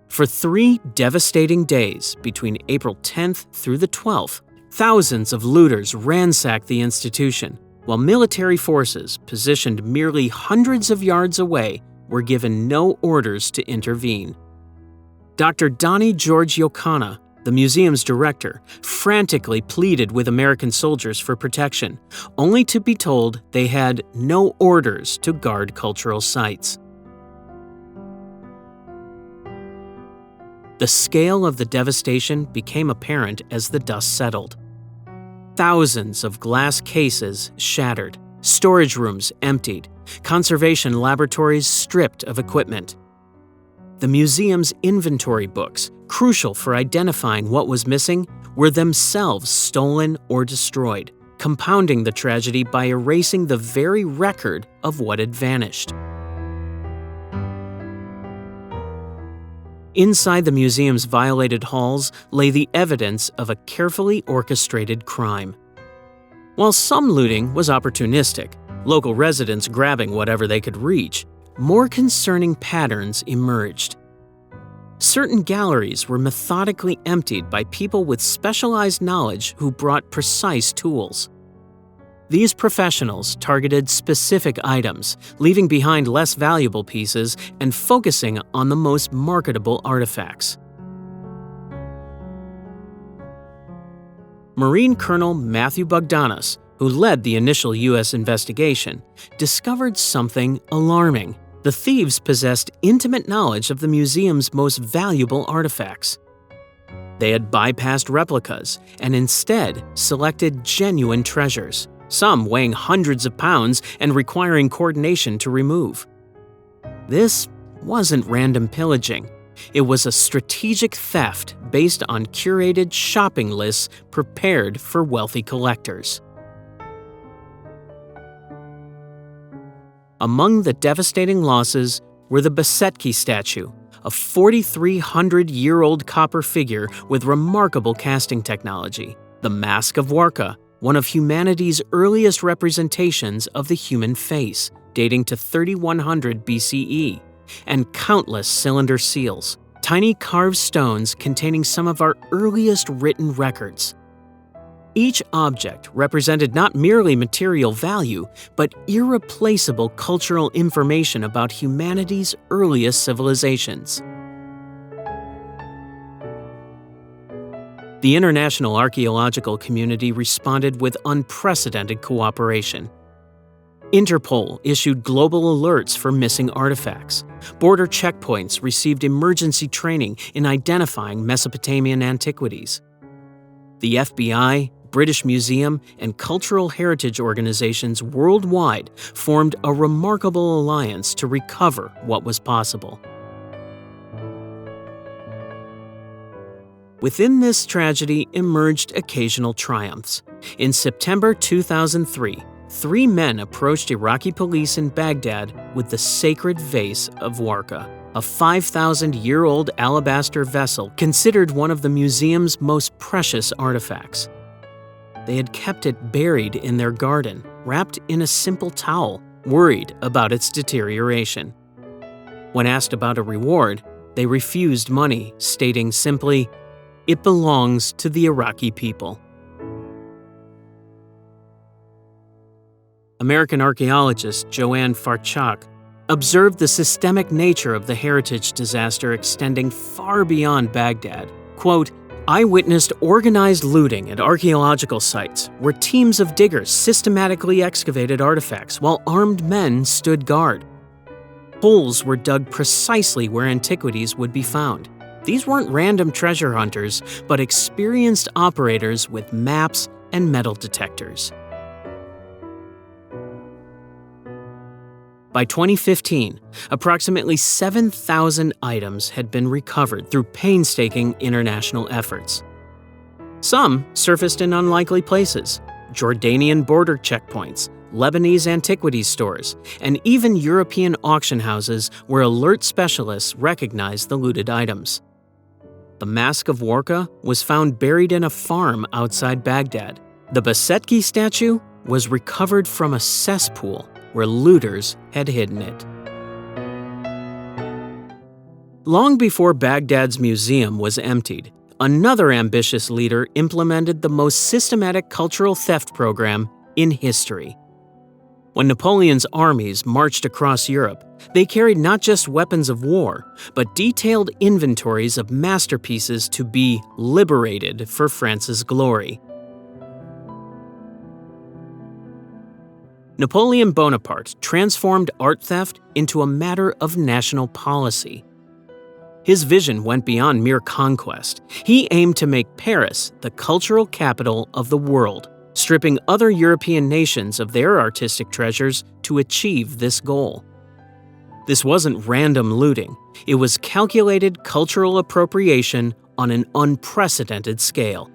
For 3 devastating days between April 10th through the 12th, thousands of looters ransacked the institution, while military forces positioned merely hundreds of yards away were given no orders to intervene. Dr. Donnie George Yokana, The museum's director frantically pleaded with American soldiers for protection, only to be told they had no orders to guard cultural sites. The scale of the devastation became apparent as the dust settled. Thousands of glass cases shattered, storage rooms emptied, conservation laboratories stripped of equipment. The museum's inventory books, crucial for identifying what was missing, were themselves stolen or destroyed, compounding the tragedy by erasing the very record of what had vanished. Inside the museum's violated halls lay the evidence of a carefully orchestrated crime. While some looting was opportunistic, local residents grabbing whatever they could reach, more concerning patterns emerged. Certain galleries were methodically emptied by people with specialized knowledge who brought precise tools. These professionals targeted specific items, leaving behind less valuable pieces and focusing on the most marketable artifacts. Marine Colonel Matthew Bogdanos, who led the initial U.S. investigation, discovered something alarming. The thieves possessed intimate knowledge of the museum's most valuable artifacts. They had bypassed replicas and instead selected genuine treasures, some weighing hundreds of pounds and requiring coordination to remove. This wasn't random pillaging. It was a strategic theft based on curated shopping lists prepared for wealthy collectors. Among the devastating losses were the Besetki statue, a 4,300-year-old copper figure with remarkable casting technology, the Mask of Warka, one of humanity's earliest representations of the human face, dating to 3100 BCE, and countless cylinder seals, tiny carved stones containing some of our earliest written records. Each object represented not merely material value, but irreplaceable cultural information about humanity's earliest civilizations. The international archaeological community responded with unprecedented cooperation. Interpol issued global alerts for missing artifacts. Border checkpoints received emergency training in identifying Mesopotamian antiquities. The FBI, British Museum, and cultural heritage organizations worldwide formed a remarkable alliance to recover what was possible. Within this tragedy emerged occasional triumphs. In September 2003, 3 men approached Iraqi police in Baghdad with the sacred vase of Warka, a 5,000-year-old alabaster vessel considered one of the museum's most precious artifacts. They had kept it buried in their garden, wrapped in a simple towel, worried about its deterioration. When asked about a reward, they refused money, stating simply, "It belongs to the Iraqi people." American archaeologist Joanne Farchak observed the systemic nature of the heritage disaster extending far beyond Baghdad. Quote, "I witnessed organized looting at archaeological sites where teams of diggers systematically excavated artifacts while armed men stood guard. Holes were dug precisely where antiquities would be found. These weren't random treasure hunters, but experienced operators with maps and metal detectors." By 2015, approximately 7,000 items had been recovered through painstaking international efforts. Some surfaced in unlikely places: Jordanian border checkpoints, Lebanese antiquities stores, and even European auction houses where alert specialists recognized the looted items. The Mask of Warka was found buried in a farm outside Baghdad. The Besetki statue was recovered from a cesspool where looters had hidden it. Long before Baghdad's museum was emptied, another ambitious leader implemented the most systematic cultural theft program in history. When Napoleon's armies marched across Europe, They carried not just weapons of war, but detailed inventories of masterpieces to be liberated for France's glory. Napoleon Bonaparte transformed art theft into a matter of national policy. His vision went beyond mere conquest. He aimed to make Paris the cultural capital of the world, stripping other European nations of their artistic treasures to achieve this goal. This wasn't random looting. It was calculated cultural appropriation on an unprecedented scale.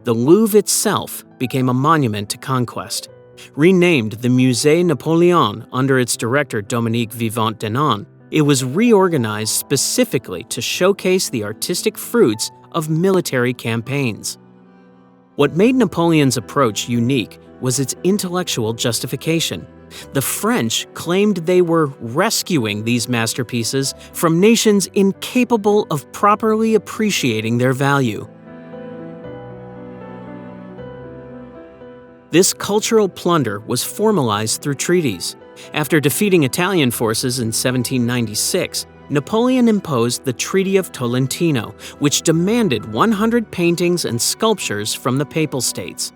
The Louvre itself became a monument to conquest. Renamed the Musée Napoléon under its director Dominique Vivant-Denon, it was reorganized specifically to showcase the artistic fruits of military campaigns. What made Napoleon's approach unique was its intellectual justification. The French claimed they were rescuing these masterpieces from nations incapable of properly appreciating their value. This cultural plunder was formalized through treaties. After defeating Italian forces in 1796, Napoleon imposed the Treaty of Tolentino, which demanded 100 paintings and sculptures from the Papal States.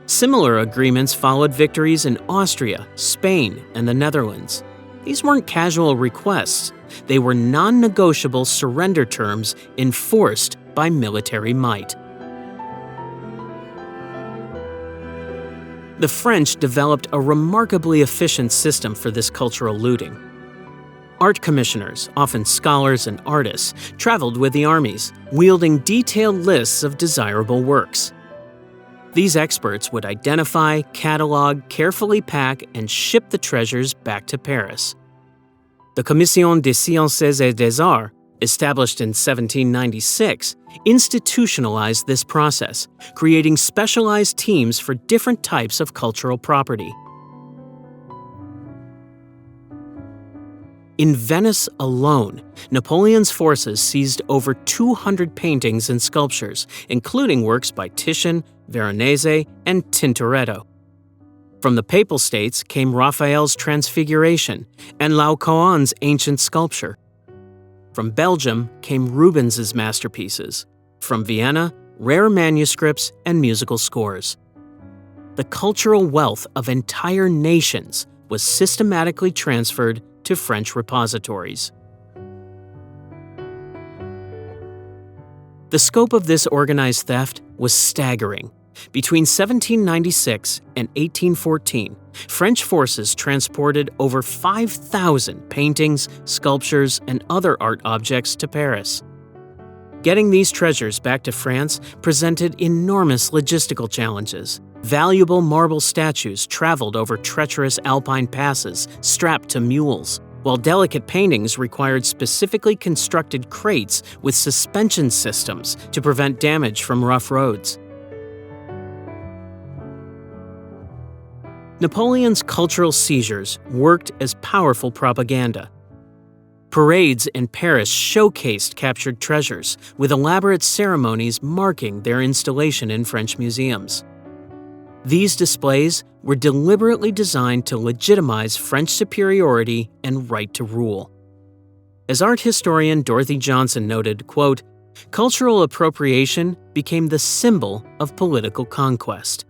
Similar agreements followed victories in Austria, Spain, and the Netherlands. These weren't casual requests. They were non-negotiable surrender terms enforced by military might. The French developed a remarkably efficient system for this cultural looting. Art commissioners, often scholars and artists, traveled with the armies, wielding detailed lists of desirable works. These experts would identify, catalog, carefully pack, and ship the treasures back to Paris. The Commission des Sciences et des Arts, established in 1796, institutionalized this process, creating specialized teams for different types of cultural property. In Venice alone, Napoleon's forces seized over 200 paintings and sculptures, including works by Titian, Veronese, and Tintoretto. From the Papal States came Raphael's Transfiguration and Laocoon's ancient sculpture. From Belgium came Rubens's masterpieces. From Vienna, rare manuscripts and musical scores. The cultural wealth of entire nations was systematically transferred to French repositories. The scope of this organized theft was staggering. Between 1796 and 1814, French forces transported over 5,000 paintings, sculptures, and other art objects to Paris. Getting these treasures back to France presented enormous logistical challenges. Valuable marble statues traveled over treacherous alpine passes strapped to mules, while delicate paintings required specifically constructed crates with suspension systems to prevent damage from rough roads. Napoleon's cultural seizures worked as powerful propaganda. Parades in Paris showcased captured treasures, with elaborate ceremonies marking their installation in French museums. These displays were deliberately designed to legitimize French superiority and right to rule. As art historian Dorothy Johnson noted, quote, "Cultural appropriation became the symbol of political conquest."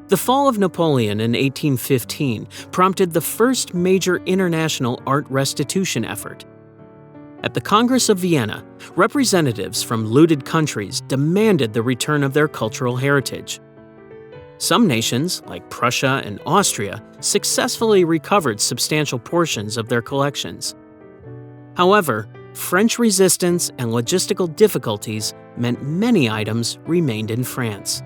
The fall of Napoleon in 1815 prompted the first major international art restitution effort. At the Congress of Vienna, representatives from looted countries demanded the return of their cultural heritage. Some nations, like Prussia and Austria, successfully recovered substantial portions of their collections. However, French resistance and logistical difficulties meant many items remained in France.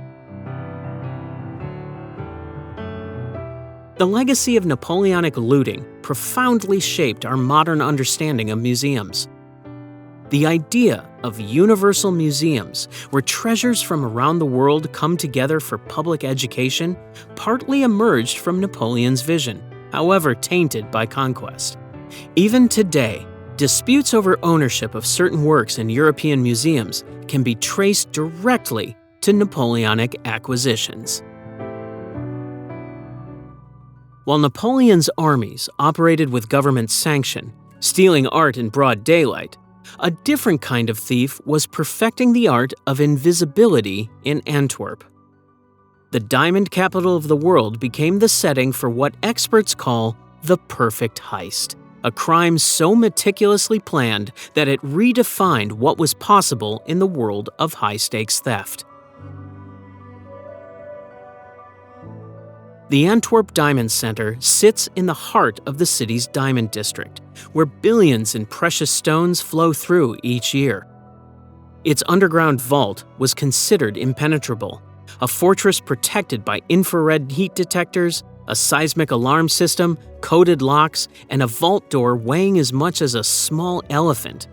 The legacy of Napoleonic looting profoundly shaped our modern understanding of museums. The idea of universal museums, where treasures from around the world come together for public education, partly emerged from Napoleon's vision, however tainted by conquest. Even today, disputes over ownership of certain works in European museums can be traced directly to Napoleonic acquisitions. While Napoleon's armies operated with government sanction, stealing art in broad daylight, a different kind of thief was perfecting the art of invisibility in Antwerp. The diamond capital of the world became the setting for what experts call the perfect heist, a crime so meticulously planned that it redefined what was possible in the world of high-stakes theft. The Antwerp Diamond Center sits in the heart of the city's diamond district, where billions in precious stones flow through each year. Its underground vault was considered impenetrable, a fortress protected by infrared heat detectors, a seismic alarm system, coded locks, and a vault door weighing as much as a small elephant.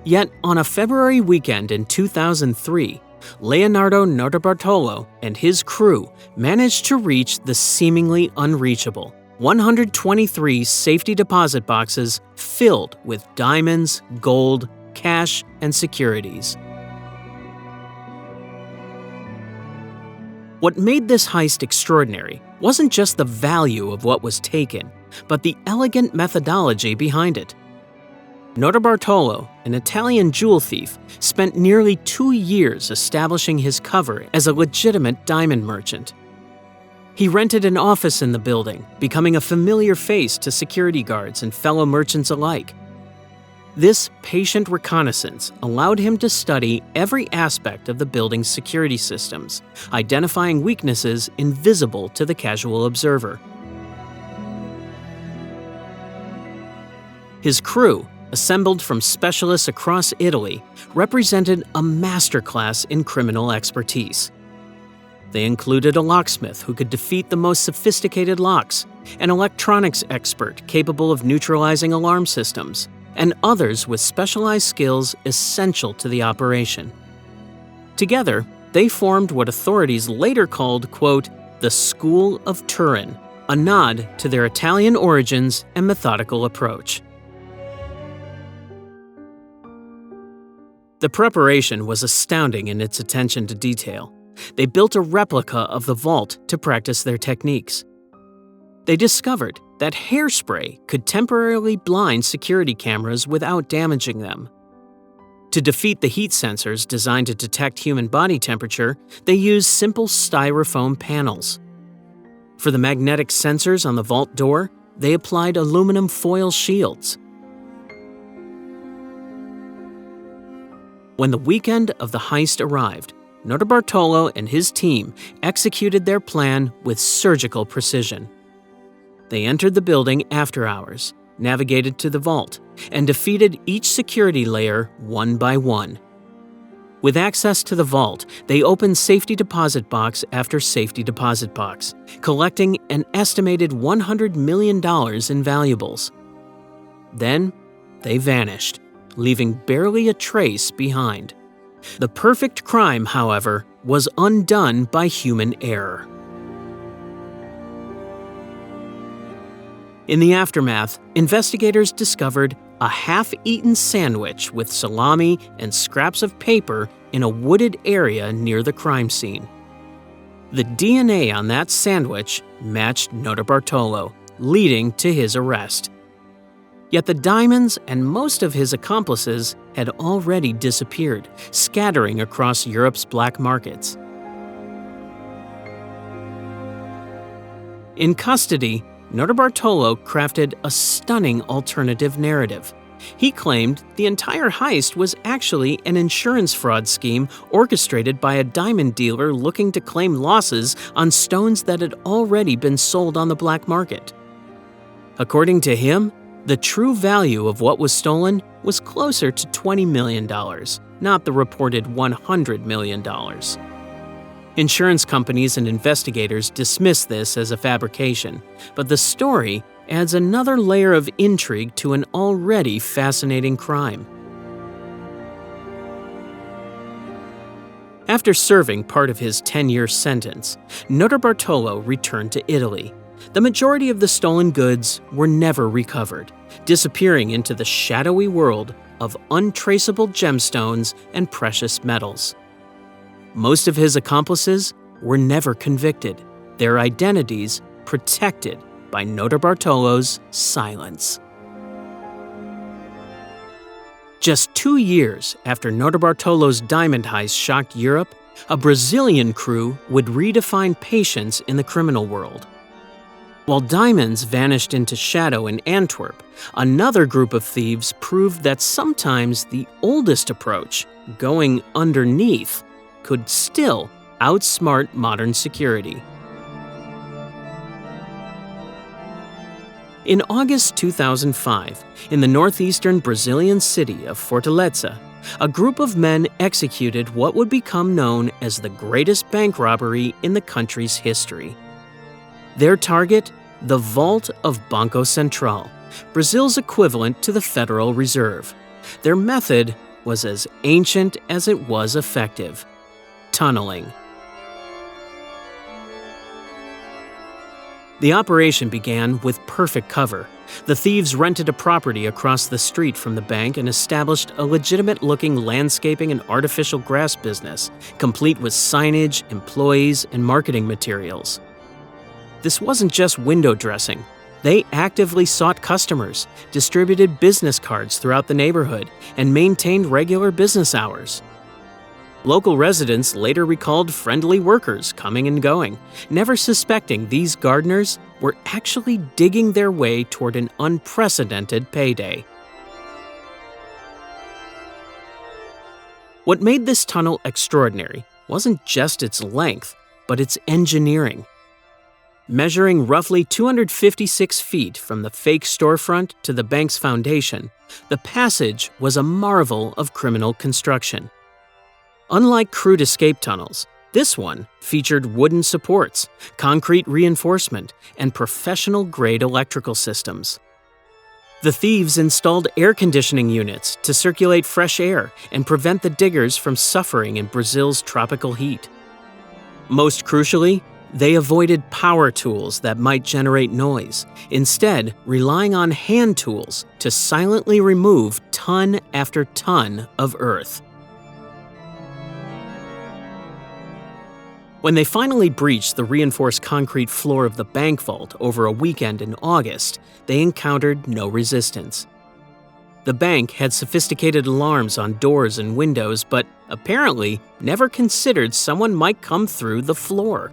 Yet, on a February weekend in 2003, Leonardo Notarbartolo and his crew managed to reach the seemingly unreachable 123 safety deposit boxes filled with diamonds, gold, cash, and securities. What made this heist extraordinary wasn't just the value of what was taken, but the elegant methodology behind it. Notarbartolo, an Italian jewel thief, spent nearly 2 years establishing his cover as a legitimate diamond merchant. He rented an office in the building, becoming a familiar face to security guards and fellow merchants alike. This patient reconnaissance allowed him to study every aspect of the building's security systems, identifying weaknesses invisible to the casual observer. His crew, assembled from specialists across Italy, represented a masterclass in criminal expertise. They included a locksmith who could defeat the most sophisticated locks, an electronics expert capable of neutralizing alarm systems, and others with specialized skills essential to the operation. Together, they formed what authorities later called, quote, the School of Turin, a nod to their Italian origins and methodical approach. The preparation was astounding in its attention to detail. They built a replica of the vault to practice their techniques. They discovered that hairspray could temporarily blind security cameras without damaging them. To defeat the heat sensors designed to detect human body temperature, they used simple styrofoam panels. For the magnetic sensors on the vault door, they applied aluminum foil shields. When the weekend of the heist arrived, Notarbartolo and his team executed their plan with surgical precision. They entered the building after hours, navigated to the vault, and defeated each security layer one by one. With access to the vault, they opened safety deposit box after safety deposit box, collecting an estimated $100 million in valuables. Then, they vanished, leaving barely a trace behind. The perfect crime, however, was undone by human error. In the aftermath, investigators discovered a half-eaten sandwich with salami and scraps of paper in a wooded area near the crime scene. The DNA on that sandwich matched Notarbartolo, leading to his arrest. Yet the diamonds and most of his accomplices had already disappeared, scattering across Europe's black markets. In custody, Notarbartolo crafted a stunning alternative narrative. He claimed the entire heist was actually an insurance fraud scheme orchestrated by a diamond dealer looking to claim losses on stones that had already been sold on the black market. According to him, the true value of what was stolen was closer to $20 million, not the reported $100 million. Insurance companies and investigators dismiss this as a fabrication, but the story adds another layer of intrigue to an already fascinating crime. After serving part of his 10-year sentence, Notarbartolo returned to Italy. The majority of the stolen goods were never recovered, disappearing into the shadowy world of untraceable gemstones and precious metals. Most of his accomplices were never convicted, their identities protected by Notarbartolo's silence. Just 2 years after Notarbartolo's diamond heist shocked Europe, a Brazilian crew would redefine patience in the criminal world. While diamonds vanished into shadow in Antwerp, another group of thieves proved that sometimes the oldest approach, going underneath, could still outsmart modern security. In August 2005, in the northeastern Brazilian city of Fortaleza, a group of men executed what would become known as the greatest bank robbery in the country's history. Their target? The vault of Banco Central, Brazil's equivalent to the Federal Reserve. Their method was as ancient as it was effective: tunneling. The operation began with perfect cover. The thieves rented a property across the street from the bank and established a legitimate-looking landscaping and artificial grass business, complete with signage, employees, and marketing materials. This wasn't just window dressing. They actively sought customers, distributed business cards throughout the neighborhood, and maintained regular business hours. Local residents later recalled friendly workers coming and going, never suspecting these gardeners were actually digging their way toward an unprecedented payday. What made this tunnel extraordinary wasn't just its length, but its engineering. Measuring roughly 256 feet from the fake storefront to the bank's foundation, the passage was a marvel of criminal construction. Unlike crude escape tunnels, this one featured wooden supports, concrete reinforcement, and professional-grade electrical systems. The thieves installed air conditioning units to circulate fresh air and prevent the diggers from suffering in Brazil's tropical heat. Most crucially, they avoided power tools that might generate noise, instead relying on hand tools to silently remove ton after ton of earth. When they finally breached the reinforced concrete floor of the bank vault over a weekend in August, they encountered no resistance. The bank had sophisticated alarms on doors and windows, but apparently never considered someone might come through the floor.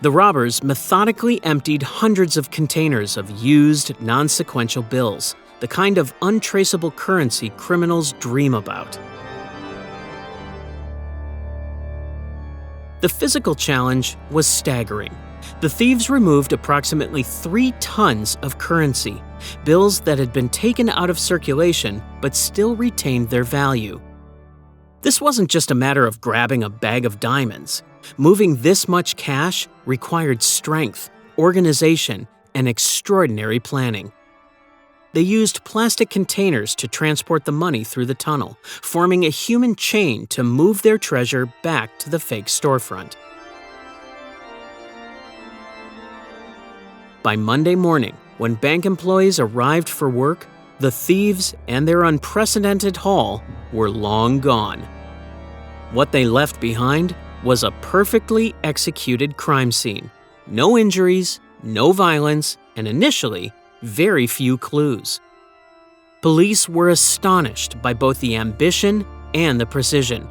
The robbers methodically emptied hundreds of containers of used, non-sequential bills, the kind of untraceable currency criminals dream about. The physical challenge was staggering. The thieves removed approximately 3 tons of currency, bills that had been taken out of circulation but still retained their value. This wasn't just a matter of grabbing a bag of diamonds. Moving this much cash required strength, organization, and extraordinary planning. They used plastic containers to transport the money through the tunnel, forming a human chain to move their treasure back to the fake storefront. By Monday morning, when bank employees arrived for work, the thieves and their unprecedented haul were long gone. What they left behind was a perfectly executed crime scene. No injuries, no violence, and initially, very few clues. Police were astonished by both the ambition and the precision.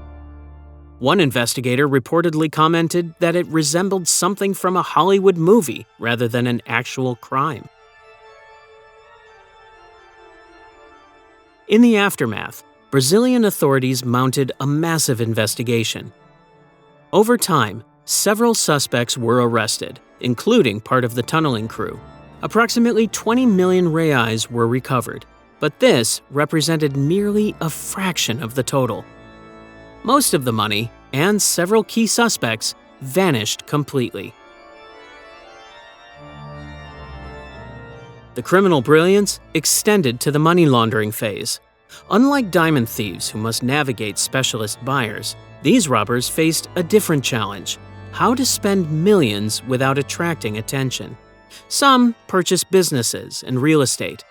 One investigator reportedly commented that it resembled something from a Hollywood movie rather than an actual crime. In the aftermath, Brazilian authorities mounted a massive investigation. Over time, several suspects were arrested, including part of the tunneling crew. Approximately 20 million reais were recovered, but this represented merely a fraction of the total. Most of the money, and several key suspects, vanished completely. The criminal brilliance extended to the money laundering phase. Unlike diamond thieves who must navigate specialist buyers, these robbers faced a different challenge: how to spend millions without attracting attention. Some purchased businesses and real estate.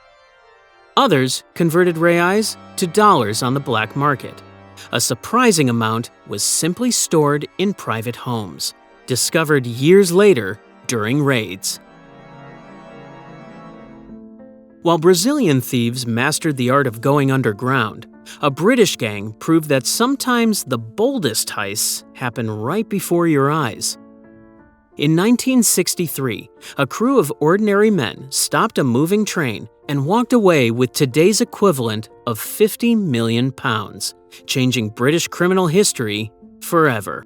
Others converted reais to dollars on the black market. A surprising amount was simply stored in private homes, discovered years later during raids. While Brazilian thieves mastered the art of going underground, a British gang proved that sometimes the boldest heists happen right before your eyes. In 1963, a crew of ordinary men stopped a moving train and walked away with today's equivalent of £50 million, changing British criminal history forever.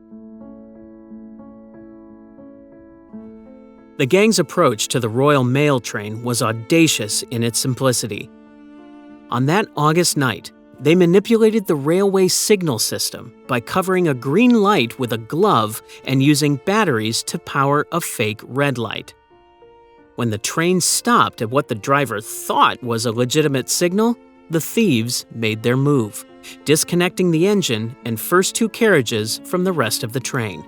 The gang's approach to the Royal Mail train was audacious in its simplicity. On that August night, they manipulated the railway signal system by covering a green light with a glove and using batteries to power a fake red light. When the train stopped at what the driver thought was a legitimate signal, the thieves made their move, disconnecting the engine and first two carriages from the rest of the train.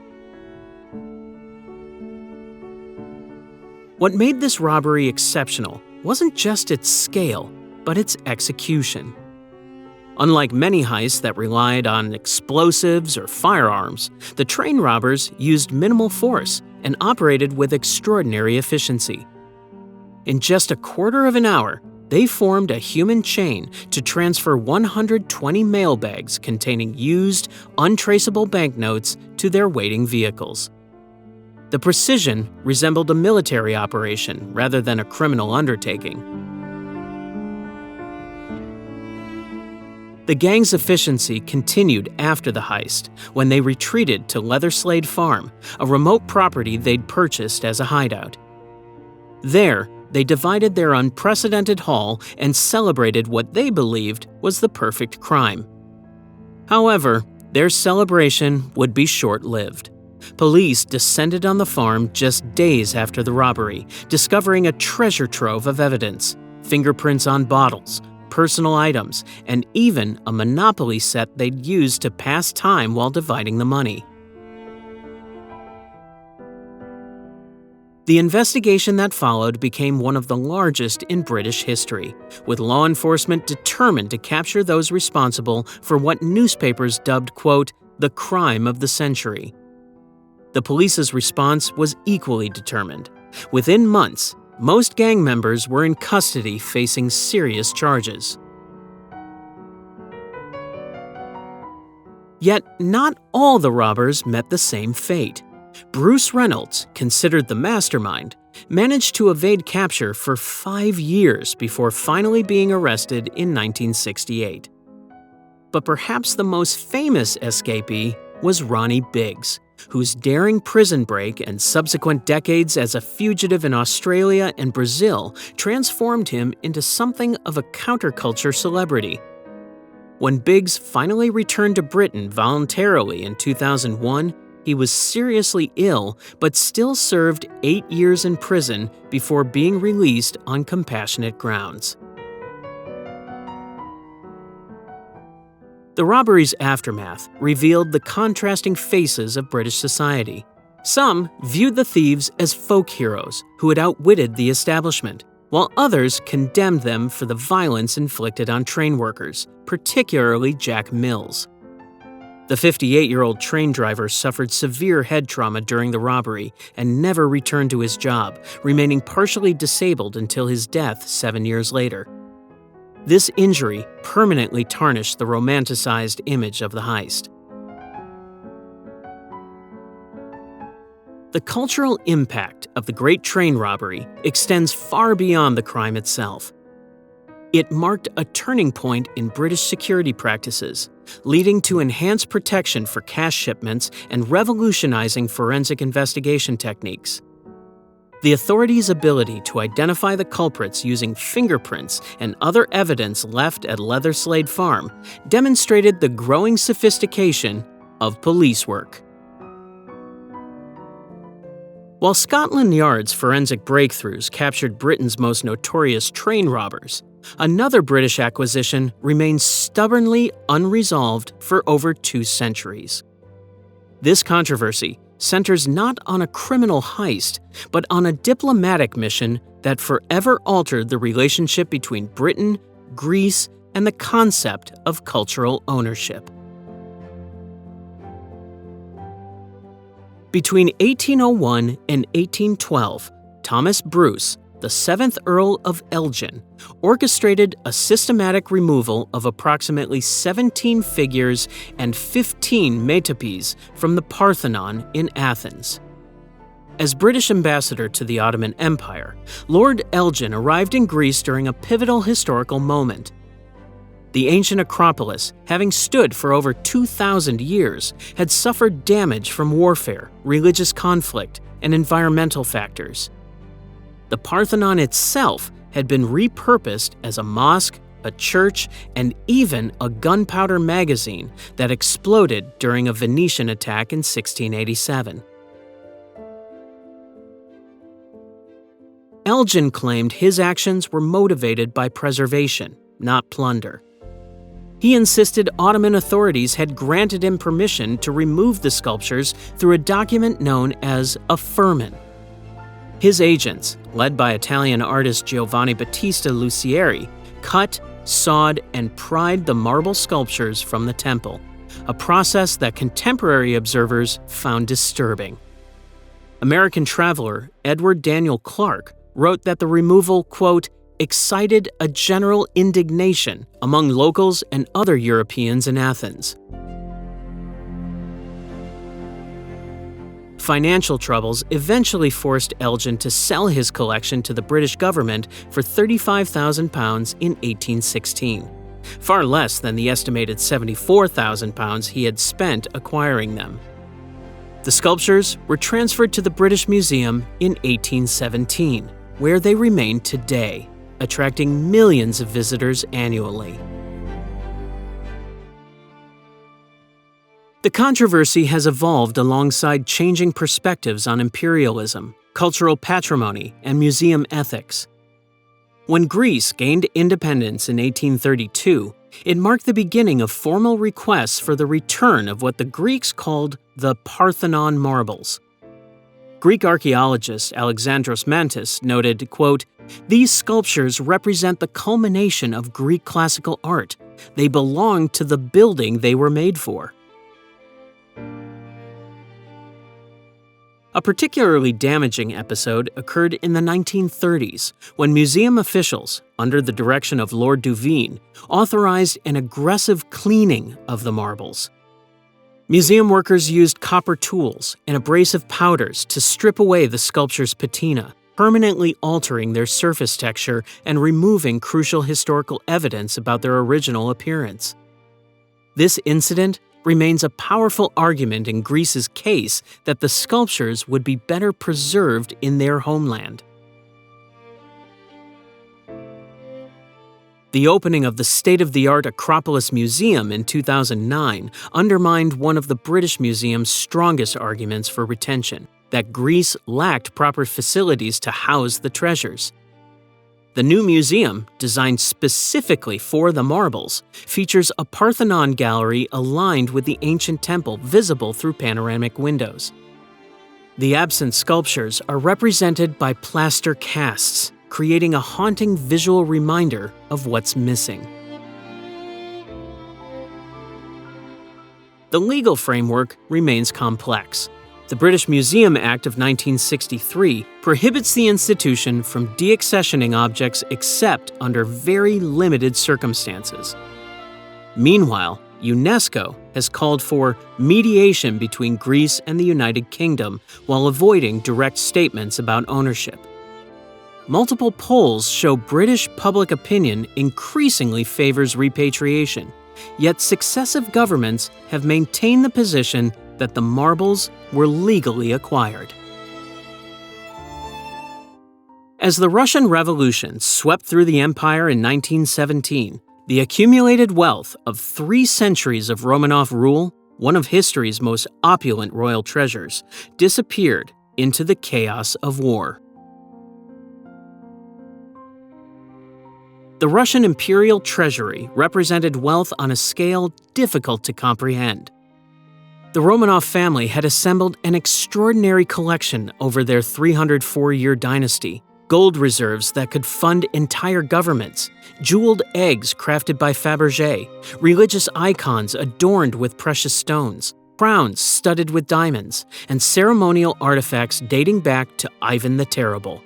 What made this robbery exceptional wasn't just its scale, but its execution. Unlike many heists that relied on explosives or firearms, the train robbers used minimal force and operated with extraordinary efficiency. In just a quarter of an hour, they formed a human chain to transfer 120 mail bags containing used, untraceable banknotes to their waiting vehicles. The precision resembled a military operation rather than a criminal undertaking. The gang's efficiency continued after the heist, when they retreated to Leatherslade Farm, a remote property they'd purchased as a hideout. There, they divided their unprecedented haul and celebrated what they believed was the perfect crime. However, their celebration would be short-lived. Police descended on the farm just days after the robbery, discovering a treasure trove of evidence, fingerprints on bottles, personal items, and even a Monopoly set they'd used to pass time while dividing the money. The investigation that followed became one of the largest in British history, with law enforcement determined to capture those responsible for what newspapers dubbed, quote, the crime of the century. The police's response was equally determined. Within months, most gang members were in custody facing serious charges. Yet, not all the robbers met the same fate. Bruce Reynolds, considered the mastermind, managed to evade capture for 5 years before finally being arrested in 1968. But perhaps the most famous escapee was Ronnie Biggs, whose daring prison break and subsequent decades as a fugitive in Australia and Brazil transformed him into something of a counterculture celebrity. When Biggs finally returned to Britain voluntarily in 2001, he was seriously ill but still served 8 years in prison before being released on compassionate grounds. The robbery's aftermath revealed the contrasting faces of British society. Some viewed the thieves as folk heroes who had outwitted the establishment, while others condemned them for the violence inflicted on train workers, particularly Jack Mills. The 58-year-old train driver suffered severe head trauma during the robbery and never returned to his job, remaining partially disabled until his death 7 years later. This injury permanently tarnished the romanticized image of the heist. The cultural impact of the Great Train Robbery extends far beyond the crime itself. It marked a turning point in British security practices, leading to enhanced protection for cash shipments and revolutionizing forensic investigation techniques. The authorities' ability to identify the culprits using fingerprints and other evidence left at Leatherslade Farm demonstrated the growing sophistication of police work. While Scotland Yard's forensic breakthroughs captured Britain's most notorious train robbers, another British acquisition remains stubbornly unresolved for over 2 centuries. This controversy centers not on a criminal heist, but on a diplomatic mission that forever altered the relationship between Britain, Greece, and the concept of cultural ownership. Between 1801 and 1812, Thomas Bruce, the 7th Earl of Elgin, orchestrated a systematic removal of approximately 17 figures and 15 metopes from the Parthenon in Athens. As British ambassador to the Ottoman Empire, Lord Elgin arrived in Greece during a pivotal historical moment. The ancient Acropolis, having stood for over 2,000 years, had suffered damage from warfare, religious conflict, and environmental factors. The Parthenon itself had been repurposed as a mosque, a church, and even a gunpowder magazine that exploded during a Venetian attack in 1687. Elgin claimed his actions were motivated by preservation, not plunder. He insisted Ottoman authorities had granted him permission to remove the sculptures through a document known as a firman. His agents, led by Italian artist Giovanni Battista Lucieri, cut, sawed, and pried the marble sculptures from the temple, a process that contemporary observers found disturbing. American traveler Edward Daniel Clark wrote that the removal, quote, excited a general indignation among locals and other Europeans in Athens. Financial troubles eventually forced Elgin to sell his collection to the British government for £35,000 in 1816, far less than the estimated £74,000 he had spent acquiring them. The sculptures were transferred to the British Museum in 1817, where they remain today, attracting millions of visitors annually. The controversy has evolved alongside changing perspectives on imperialism, cultural patrimony, and museum ethics. When Greece gained independence in 1832, it marked the beginning of formal requests for the return of what the Greeks called the Parthenon marbles. Greek archaeologist Alexandros Mantis noted, quote, "These sculptures represent the culmination of Greek classical art. They belong to the building they were made for." A particularly damaging episode occurred in the 1930s when museum officials, under the direction of Lord Duveen, authorized an aggressive cleaning of the marbles. Museum workers used copper tools and abrasive powders to strip away the sculpture's patina, permanently altering their surface texture and removing crucial historical evidence about their original appearance. This incident remains a powerful argument in Greece's case that the sculptures would be better preserved in their homeland. The opening of the state-of-the-art Acropolis Museum in 2009 undermined one of the British Museum's strongest arguments for retention, that Greece lacked proper facilities to house the treasures. The new museum, designed specifically for the marbles, features a Parthenon gallery aligned with the ancient temple visible through panoramic windows. The absent sculptures are represented by plaster casts, creating a haunting visual reminder of what's missing. The legal framework remains complex. The British Museum Act of 1963 prohibits the institution from deaccessioning objects except under very limited circumstances. Meanwhile, UNESCO has called for mediation between Greece and the United Kingdom while avoiding direct statements about ownership. Multiple polls show British public opinion increasingly favors repatriation, yet successive governments have maintained the position that the marbles were legally acquired. As the Russian Revolution swept through the empire in 1917, the accumulated wealth of 3 centuries of Romanov rule, one of history's most opulent royal treasures, disappeared into the chaos of war. The Russian Imperial Treasury represented wealth on a scale difficult to comprehend. The Romanov family had assembled an extraordinary collection over their 304-year dynasty, gold reserves that could fund entire governments, jeweled eggs crafted by Fabergé, religious icons adorned with precious stones, crowns studded with diamonds, and ceremonial artifacts dating back to Ivan the Terrible.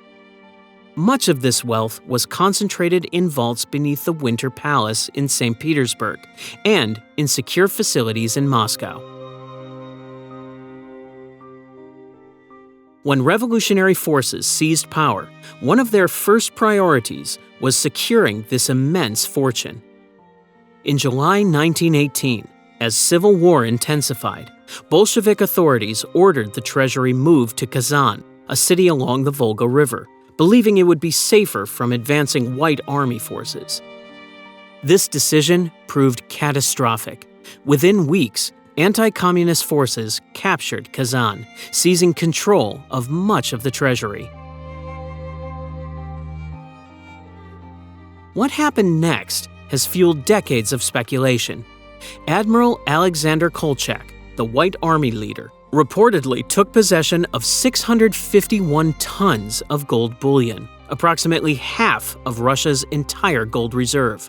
Much of this wealth was concentrated in vaults beneath the Winter Palace in St. Petersburg and in secure facilities in Moscow. When revolutionary forces seized power, one of their first priorities was securing this immense fortune. In July 1918, as civil war intensified, Bolshevik authorities ordered the Treasury moved to Kazan, a city along the Volga River, believing it would be safer from advancing White Army forces. This decision proved catastrophic. Within weeks, anti-communist forces captured Kazan, seizing control of much of the treasury. What happened next has fueled decades of speculation. Admiral Alexander Kolchak, the White Army leader, reportedly took possession of 651 tons of gold bullion, approximately half of Russia's entire gold reserve.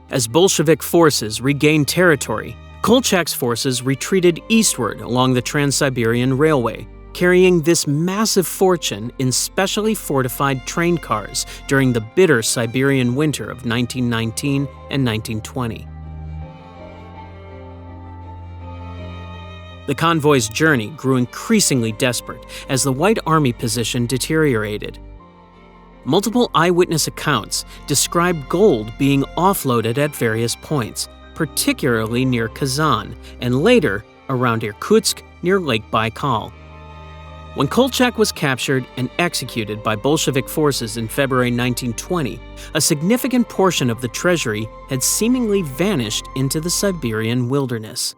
As Bolshevik forces regained territory, Kolchak's forces retreated eastward along the Trans-Siberian Railway, carrying this massive fortune in specially fortified train cars during the bitter Siberian winter of 1919 and 1920. The convoy's journey grew increasingly desperate as the White Army position deteriorated. Multiple eyewitness accounts described gold being offloaded at various points, particularly near Kazan and later around Irkutsk near Lake Baikal. When Kolchak was captured and executed by Bolshevik forces in February 1920, a significant portion of the treasury had seemingly vanished into the Siberian wilderness.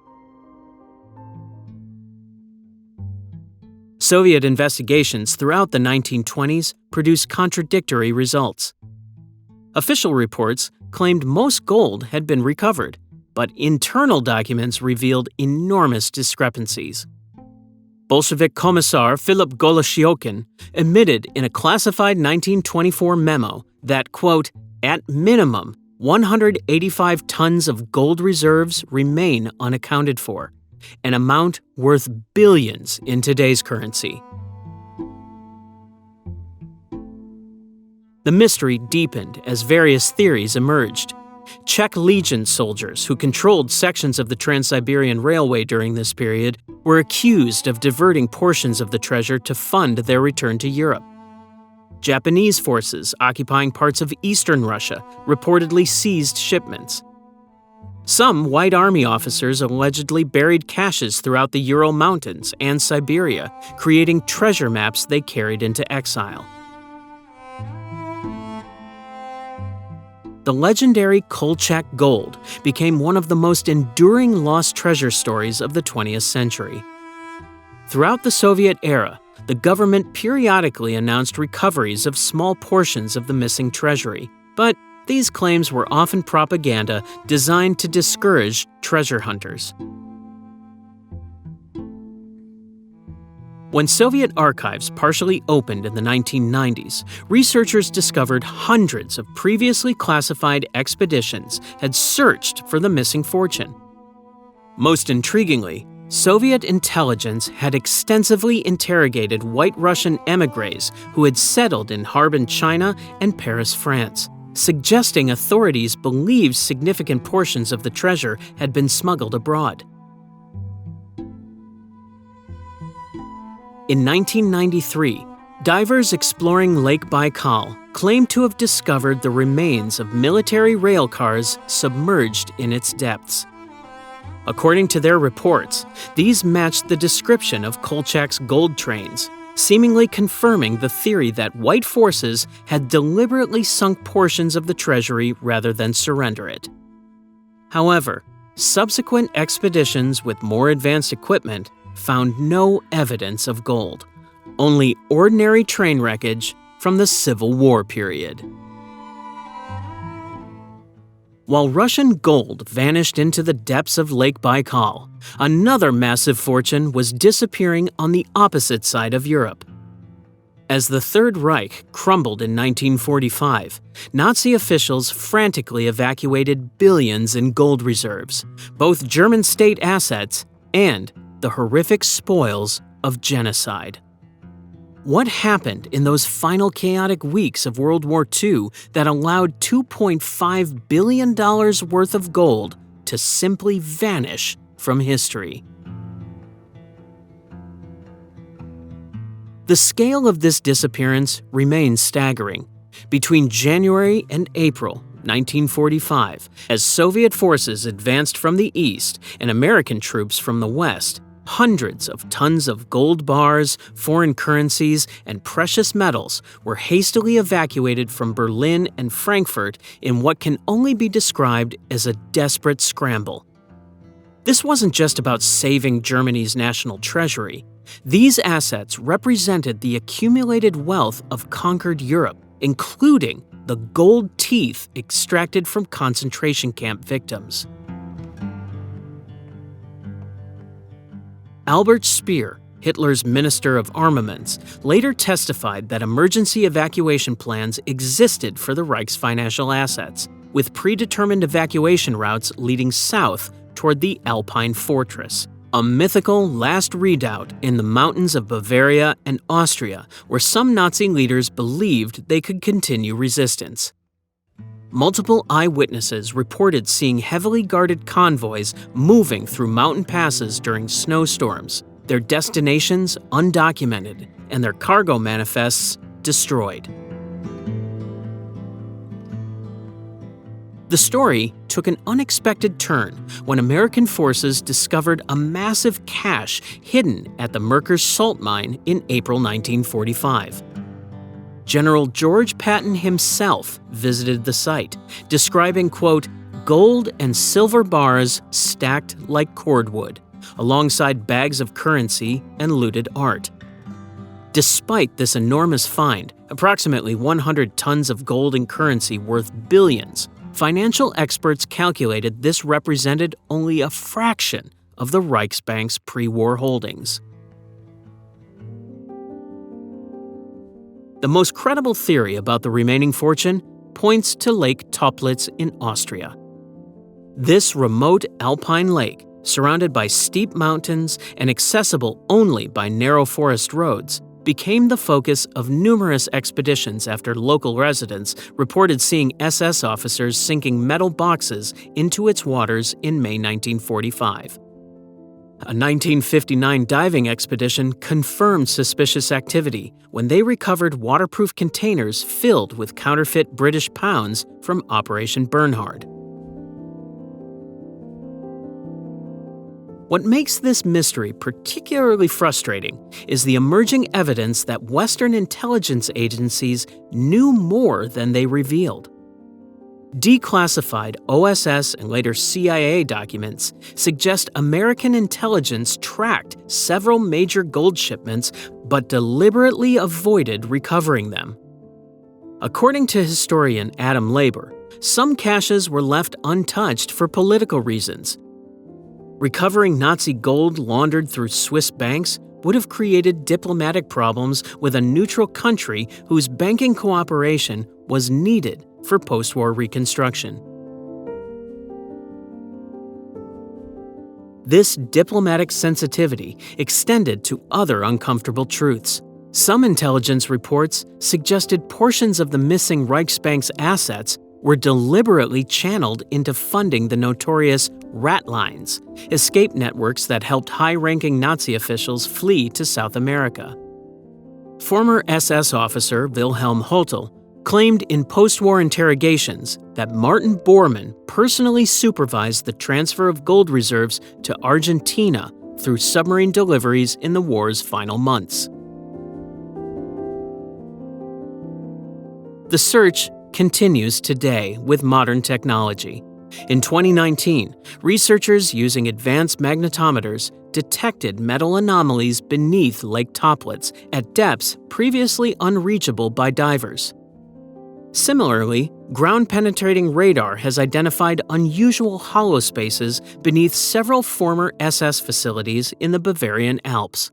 Soviet investigations throughout the 1920s produced contradictory results. Official reports claimed most gold had been recovered, but internal documents revealed enormous discrepancies. Bolshevik Commissar Philip Goloshyokhin admitted in a classified 1924 memo that, quote, at minimum, 185 tons of gold reserves remain unaccounted for, an amount worth billions in today's currency. The mystery deepened as various theories emerged. Czech Legion soldiers who controlled sections of the Trans-Siberian Railway during this period were accused of diverting portions of the treasure to fund their return to Europe. Japanese forces occupying parts of eastern Russia reportedly seized shipments. Some White Army officers allegedly buried caches throughout the Ural Mountains and Siberia, creating treasure maps they carried into exile. The legendary Kolchak gold became one of the most enduring lost treasure stories of the 20th century. Throughout the Soviet era, the government periodically announced recoveries of small portions of the missing treasury, but these claims were often propaganda designed to discourage treasure hunters. When Soviet archives partially opened in the 1990s, researchers discovered hundreds of previously classified expeditions had searched for the missing fortune. Most intriguingly, Soviet intelligence had extensively interrogated White Russian émigrés who had settled in Harbin, China and Paris, France, suggesting authorities believed significant portions of the treasure had been smuggled abroad. In 1993, divers exploring Lake Baikal claimed to have discovered the remains of military rail cars submerged in its depths. According to their reports, these matched the description of Kolchak's gold trains, seemingly confirming the theory that white forces had deliberately sunk portions of the treasury rather than surrender it. However, subsequent expeditions with more advanced equipment found no evidence of gold, only ordinary train wreckage from the Civil War period. While Russian gold vanished into the depths of Lake Baikal, another massive fortune was disappearing on the opposite side of Europe. As the Third Reich crumbled in 1945, Nazi officials frantically evacuated billions in gold reserves, both German state assets and the horrific spoils of genocide. What happened in those final chaotic weeks of World War II that allowed $2.5 billion worth of gold to simply vanish from history? The scale of this disappearance remains staggering. Between January and April 1945, as Soviet forces advanced from the east and American troops from the west, hundreds of tons of gold bars, foreign currencies, and precious metals were hastily evacuated from Berlin and Frankfurt in what can only be described as a desperate scramble. This wasn't just about saving Germany's national treasury. These assets represented the accumulated wealth of conquered Europe, including the gold teeth extracted from concentration camp victims. Albert Speer, Hitler's Minister of Armaments, later testified that emergency evacuation plans existed for the Reich's financial assets, with predetermined evacuation routes leading south toward the Alpine Fortress, a mythical last redoubt in the mountains of Bavaria and Austria, where some Nazi leaders believed they could continue resistance. Multiple eyewitnesses reported seeing heavily guarded convoys moving through mountain passes during snowstorms, their destinations undocumented, and their cargo manifests destroyed. The story took an unexpected turn when American forces discovered a massive cache hidden at the Merkers salt mine in April 1945. General George Patton himself visited the site, describing, quote, gold and silver bars stacked like cordwood, alongside bags of currency and looted art. Despite this enormous find, approximately 100 tons of gold and currency worth billions, financial experts calculated this represented only a fraction of the Reichsbank's pre-war holdings. The most credible theory about the remaining fortune points to Lake Toplitz in Austria. This remote alpine lake, surrounded by steep mountains and accessible only by narrow forest roads, became the focus of numerous expeditions after local residents reported seeing SS officers sinking metal boxes into its waters in May 1945. A 1959 diving expedition confirmed suspicious activity when they recovered waterproof containers filled with counterfeit British pounds from Operation Bernhard. What makes this mystery particularly frustrating is the emerging evidence that Western intelligence agencies knew more than they revealed. Declassified OSS and later CIA documents suggest American intelligence tracked several major gold shipments but deliberately avoided recovering them. According to historian Adam Labor, some caches were left untouched for political reasons. Recovering Nazi gold laundered through Swiss banks would have created diplomatic problems with a neutral country whose banking cooperation was needed for post-war reconstruction. This diplomatic sensitivity extended to other uncomfortable truths. Some intelligence reports suggested portions of the missing Reichsbank's assets were deliberately channeled into funding the notorious rat lines, escape networks that helped high-ranking Nazi officials flee to South America. Former SS officer Wilhelm Holtel claimed in post-war interrogations that Martin Bormann personally supervised the transfer of gold reserves to Argentina through submarine deliveries in the war's final months. The search continues today with modern technology. In 2019, researchers using advanced magnetometers detected metal anomalies beneath Lake Toplitz at depths previously unreachable by divers. Similarly, ground-penetrating radar has identified unusual hollow spaces beneath several former SS facilities in the Bavarian Alps.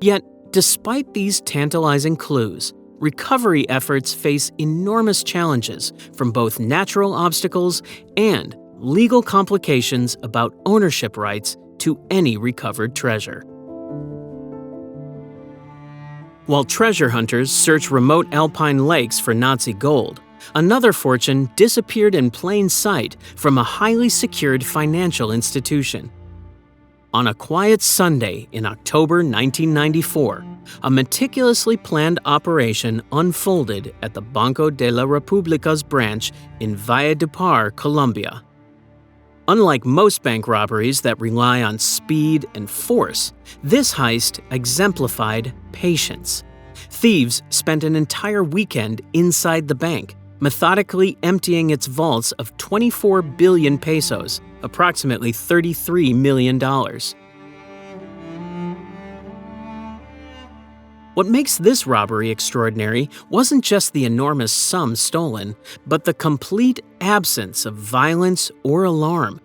Yet, despite these tantalizing clues, recovery efforts face enormous challenges from both natural obstacles and legal complications about ownership rights to any recovered treasure. While treasure hunters search remote alpine lakes for Nazi gold, another fortune disappeared in plain sight from a highly secured financial institution. On a quiet Sunday in October 1994, a meticulously planned operation unfolded at the Banco de la República's branch in Valledupar, Colombia. Unlike most bank robberies that rely on speed and force, this heist exemplified patience. Thieves spent an entire weekend inside the bank, methodically emptying its vaults of 24 billion pesos, approximately $33 million. What makes this robbery extraordinary wasn't just the enormous sum stolen, but the complete absence of violence or alarm.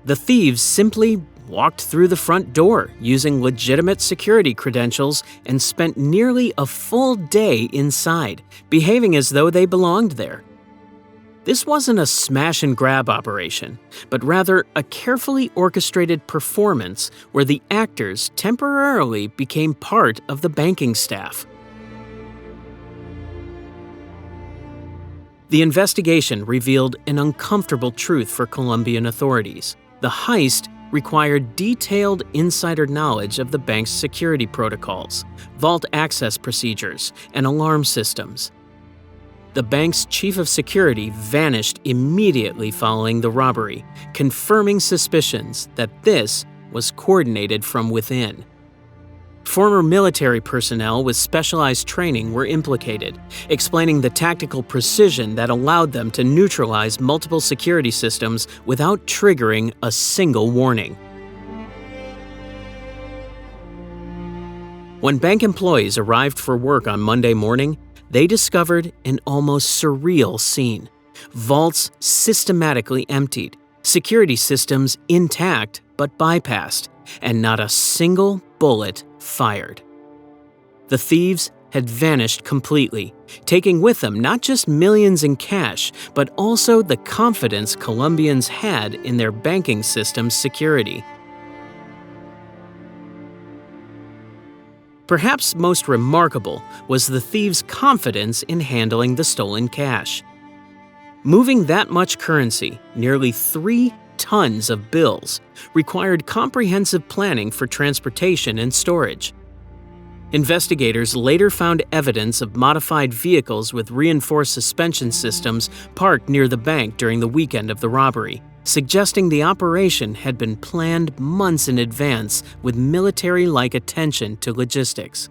The thieves simply walked through the front door using legitimate security credentials and spent nearly a full day inside, behaving as though they belonged there. This wasn't a smash-and-grab operation, but rather a carefully orchestrated performance where the actors temporarily became part of the banking staff. The investigation revealed an uncomfortable truth for Colombian authorities. The heist required detailed insider knowledge of the bank's security protocols, vault access procedures, and alarm systems. The bank's chief of security vanished immediately following the robbery, confirming suspicions that this was coordinated from within. Former military personnel with specialized training were implicated, explaining the tactical precision that allowed them to neutralize multiple security systems without triggering a single warning. When bank employees arrived for work on Monday morning, they discovered an almost surreal scene. Vaults systematically emptied, security systems intact but bypassed, and not a single bullet fired. The thieves had vanished completely, taking with them not just millions in cash, but also the confidence Colombians had in their banking system's security. Perhaps most remarkable was the thieves' confidence in handling the stolen cash. Moving that much currency, nearly 3 tons of bills, required comprehensive planning for transportation and storage. Investigators later found evidence of modified vehicles with reinforced suspension systems parked near the bank during the weekend of the robbery, suggesting the operation had been planned months in advance with military-like attention to logistics.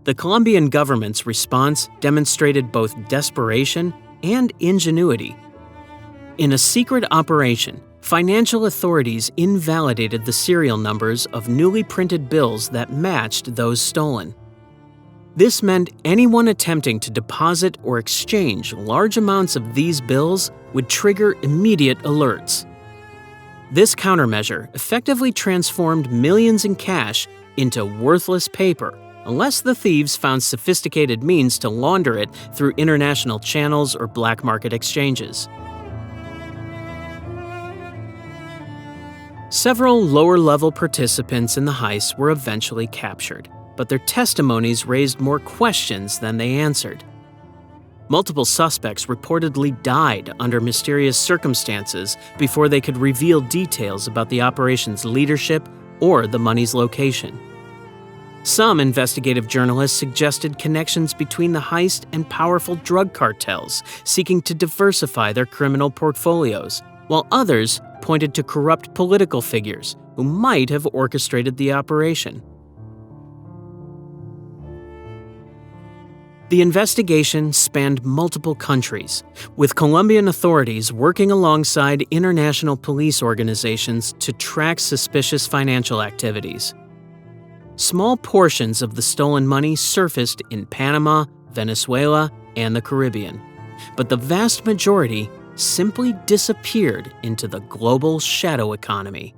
The Colombian government's response demonstrated both desperation and ingenuity. In a secret operation, financial authorities invalidated the serial numbers of newly printed bills that matched those stolen. This meant anyone attempting to deposit or exchange large amounts of these bills would trigger immediate alerts. This countermeasure effectively transformed millions in cash into worthless paper, unless the thieves found sophisticated means to launder it through international channels or black market exchanges. Several lower-level participants in the heist were eventually captured, but their testimonies raised more questions than they answered. Multiple suspects reportedly died under mysterious circumstances before they could reveal details about the operation's leadership or the money's location. Some investigative journalists suggested connections between the heist and powerful drug cartels seeking to diversify their criminal portfolios, while others pointed to corrupt political figures who might have orchestrated the operation. The investigation spanned multiple countries, with Colombian authorities working alongside international police organizations to track suspicious financial activities. Small portions of the stolen money surfaced in Panama, Venezuela, and the Caribbean, but the vast majority simply disappeared into the global shadow economy.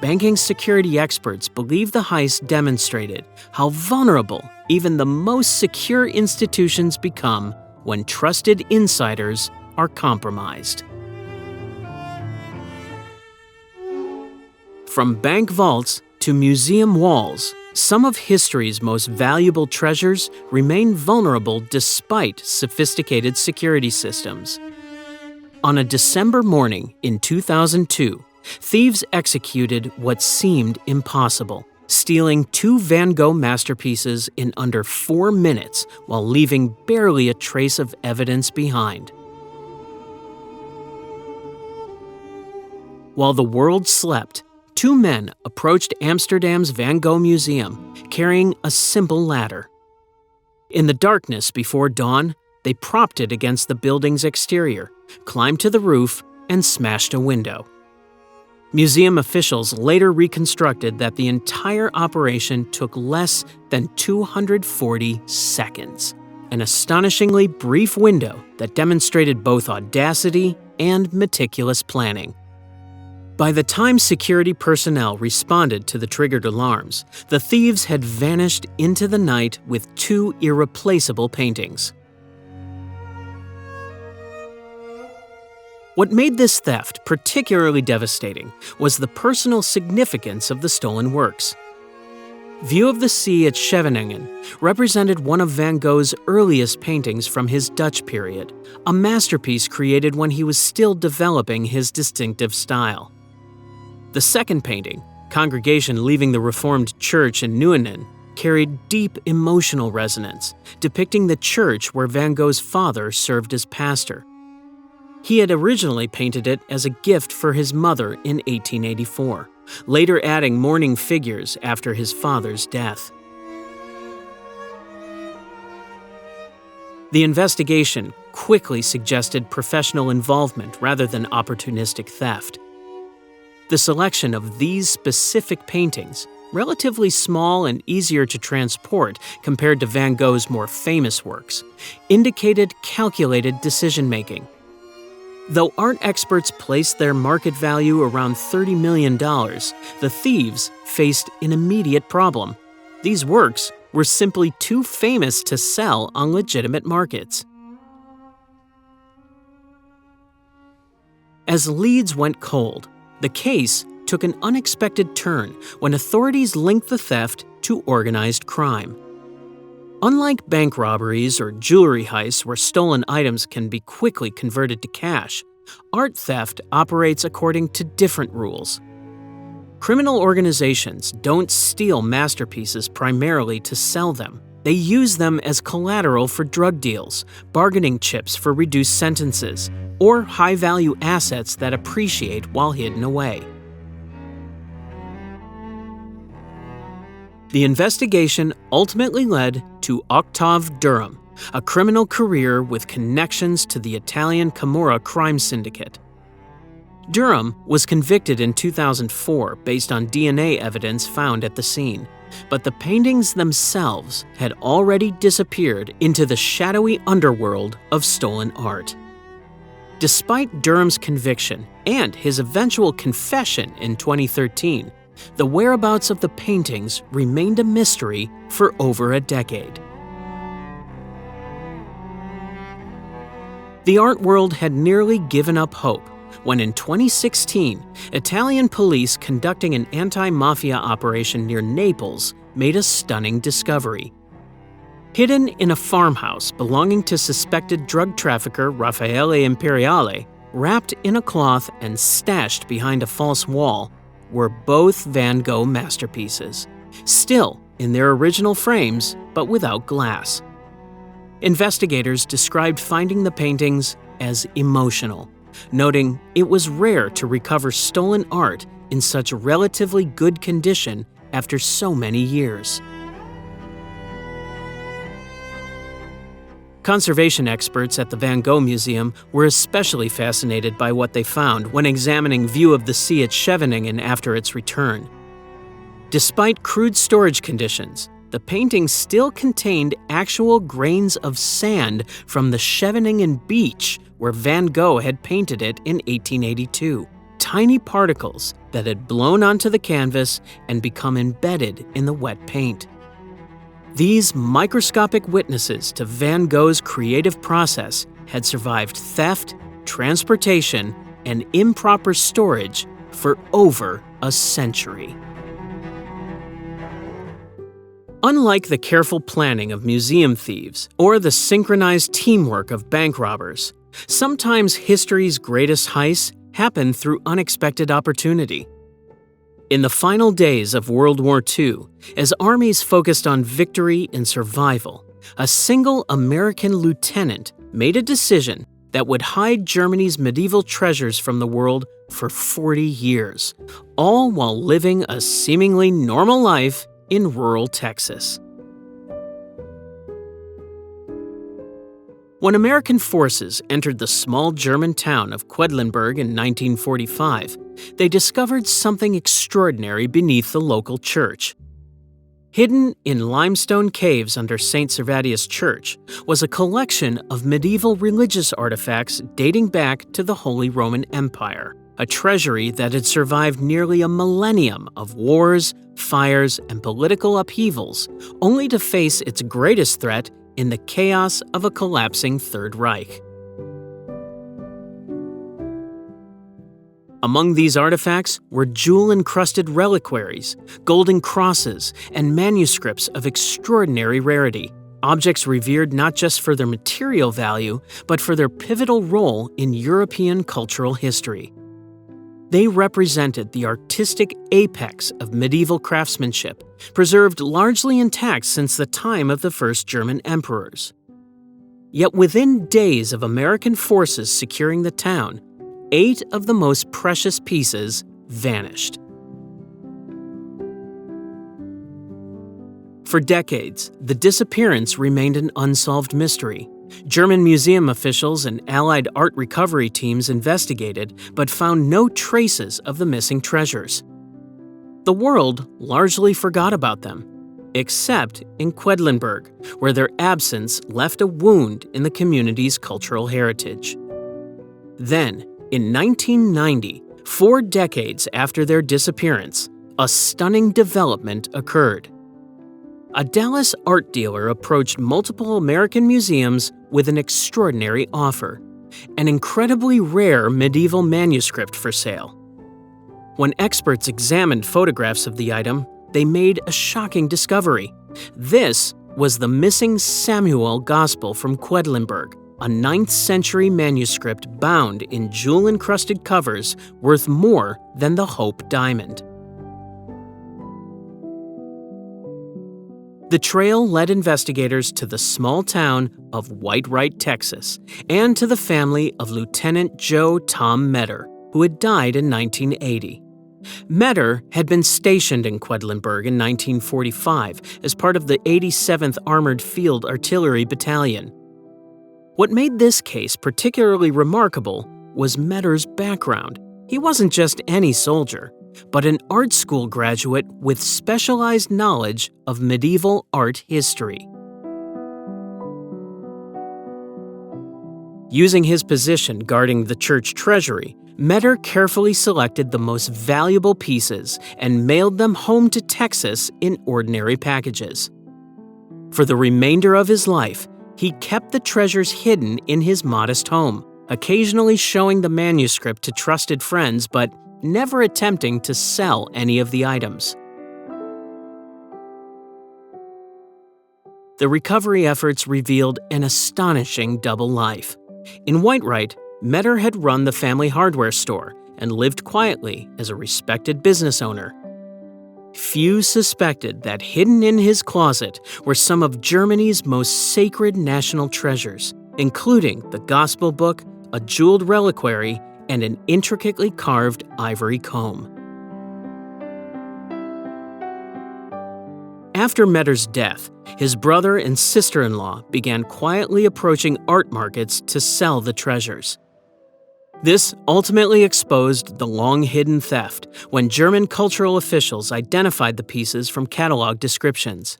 Banking security experts believe the heist demonstrated how vulnerable even the most secure institutions become when trusted insiders are compromised. From bank vaults to museum walls, some of history's most valuable treasures remain vulnerable despite sophisticated security systems. On a December morning in 2002, thieves executed what seemed impossible, stealing 2 Van Gogh masterpieces in under 4 minutes while leaving barely a trace of evidence behind. While the world slept, 2 men approached Amsterdam's Van Gogh Museum carrying a simple ladder. In the darkness before dawn, they propped it against the building's exterior, climbed to the roof, and smashed a window. Museum officials later reconstructed that the entire operation took less than 240 seconds, an astonishingly brief window that demonstrated both audacity and meticulous planning. By the time security personnel responded to the triggered alarms, the thieves had vanished into the night with 2 irreplaceable paintings. What made this theft particularly devastating was the personal significance of the stolen works. View of the Sea at Scheveningen represented one of Van Gogh's earliest paintings from his Dutch period, a masterpiece created when he was still developing his distinctive style. The second painting, Congregation Leaving the Reformed Church in Nieuwenan, carried deep emotional resonance, depicting the church where Van Gogh's father served as pastor. He had originally painted it as a gift for his mother in 1884, later adding mourning figures after his father's death. The investigation quickly suggested professional involvement rather than opportunistic theft. The selection of these specific paintings, relatively small and easier to transport compared to Van Gogh's more famous works, indicated calculated decision-making. Though art experts placed their market value around $30 million, the thieves faced an immediate problem. These works were simply too famous to sell on legitimate markets. As leads went cold, the case took an unexpected turn when authorities linked the theft to organized crime. Unlike bank robberies or jewelry heists where stolen items can be quickly converted to cash, art theft operates according to different rules. Criminal organizations don't steal masterpieces primarily to sell them. They use them as collateral for drug deals, bargaining chips for reduced sentences, or high-value assets that appreciate while hidden away. The investigation ultimately led to Octave Durham, a criminal career with connections to the Italian Camorra crime syndicate. Durham was convicted in 2004 based on DNA evidence found at the scene, but the paintings themselves had already disappeared into the shadowy underworld of stolen art. Despite Durham's conviction and his eventual confession in 2013, the whereabouts of the paintings remained a mystery for over a decade. The art world had nearly given up hope when in 2016, Italian police conducting an anti-mafia operation near Naples made a stunning discovery. Hidden in a farmhouse belonging to suspected drug trafficker Raffaele Imperiale, wrapped in a cloth and stashed behind a false wall, were both Van Gogh masterpieces, still in their original frames but without glass. Investigators described finding the paintings as emotional, noting it was rare to recover stolen art in such relatively good condition after so many years. Conservation experts at the Van Gogh Museum were especially fascinated by what they found when examining View of the Sea at Scheveningen after its return. Despite crude storage conditions, the paintings still contained actual grains of sand from the Scheveningen beach where Van Gogh had painted it in 1882. Tiny particles that had blown onto the canvas and become embedded in the wet paint. These microscopic witnesses to Van Gogh's creative process had survived theft, transportation, and improper storage for over a century. Unlike the careful planning of museum thieves or the synchronized teamwork of bank robbers, sometimes history's greatest heists happen through unexpected opportunity. In the final days of World War II, as armies focused on victory and survival, a single American lieutenant made a decision that would hide Germany's medieval treasures from the world for 40 years, all while living a seemingly normal life in rural Texas. When American forces entered the small German town of Quedlinburg in 1945, they discovered something extraordinary beneath the local church. Hidden in limestone caves under St. Servatius Church was a collection of medieval religious artifacts dating back to the Holy Roman Empire, a treasury that had survived nearly a millennium of wars, fires, and political upheavals, only to face its greatest threat in the chaos of a collapsing Third Reich. Among these artifacts were jewel-encrusted reliquaries, golden crosses, and manuscripts of extraordinary rarity, objects revered not just for their material value, but for their pivotal role in European cultural history. They represented the artistic apex of medieval craftsmanship, preserved largely intact since the time of the first German emperors. Yet within days of American forces securing the town, 8 of the most precious pieces vanished. For decades, the disappearance remained an unsolved mystery. German museum officials and Allied art recovery teams investigated but found no traces of the missing treasures. The world largely forgot about them, except in Quedlinburg, where their absence left a wound in the community's cultural heritage. Then, in 1990, 4 decades after their disappearance, a stunning development occurred. A Dallas art dealer approached multiple American museums with an extraordinary offer: an incredibly rare medieval manuscript for sale. When experts examined photographs of the item, they made a shocking discovery. This was the missing Samuel Gospel from Quedlinburg, a 9th century manuscript bound in jewel-encrusted covers worth more than the Hope Diamond. The trail led investigators to the small town of Whitewright, Texas, and to the family of Lieutenant Joe Tom Metter, who had died in 1980. Metter had been stationed in Quedlinburg in 1945 as part of the 87th Armored Field Artillery Battalion. What made this case particularly remarkable was Metter's background. He wasn't just any soldier, but an art school graduate with specialized knowledge of medieval art history. Using his position guarding the church treasury, Metter carefully selected the most valuable pieces and mailed them home to Texas in ordinary packages. For the remainder of his life, he kept the treasures hidden in his modest home, occasionally showing the manuscript to trusted friends, but never attempting to sell any of the items. The recovery efforts revealed an astonishing double life. In Whitewright, Metter had run the family hardware store and lived quietly as a respected business owner. Few suspected that hidden in his closet were some of Germany's most sacred national treasures, including the Gospel book, a jeweled reliquary, and an intricately carved ivory comb. After Metter's death, his brother and sister-in-law began quietly approaching art markets to sell the treasures. This ultimately exposed the long-hidden theft when German cultural officials identified the pieces from catalog descriptions.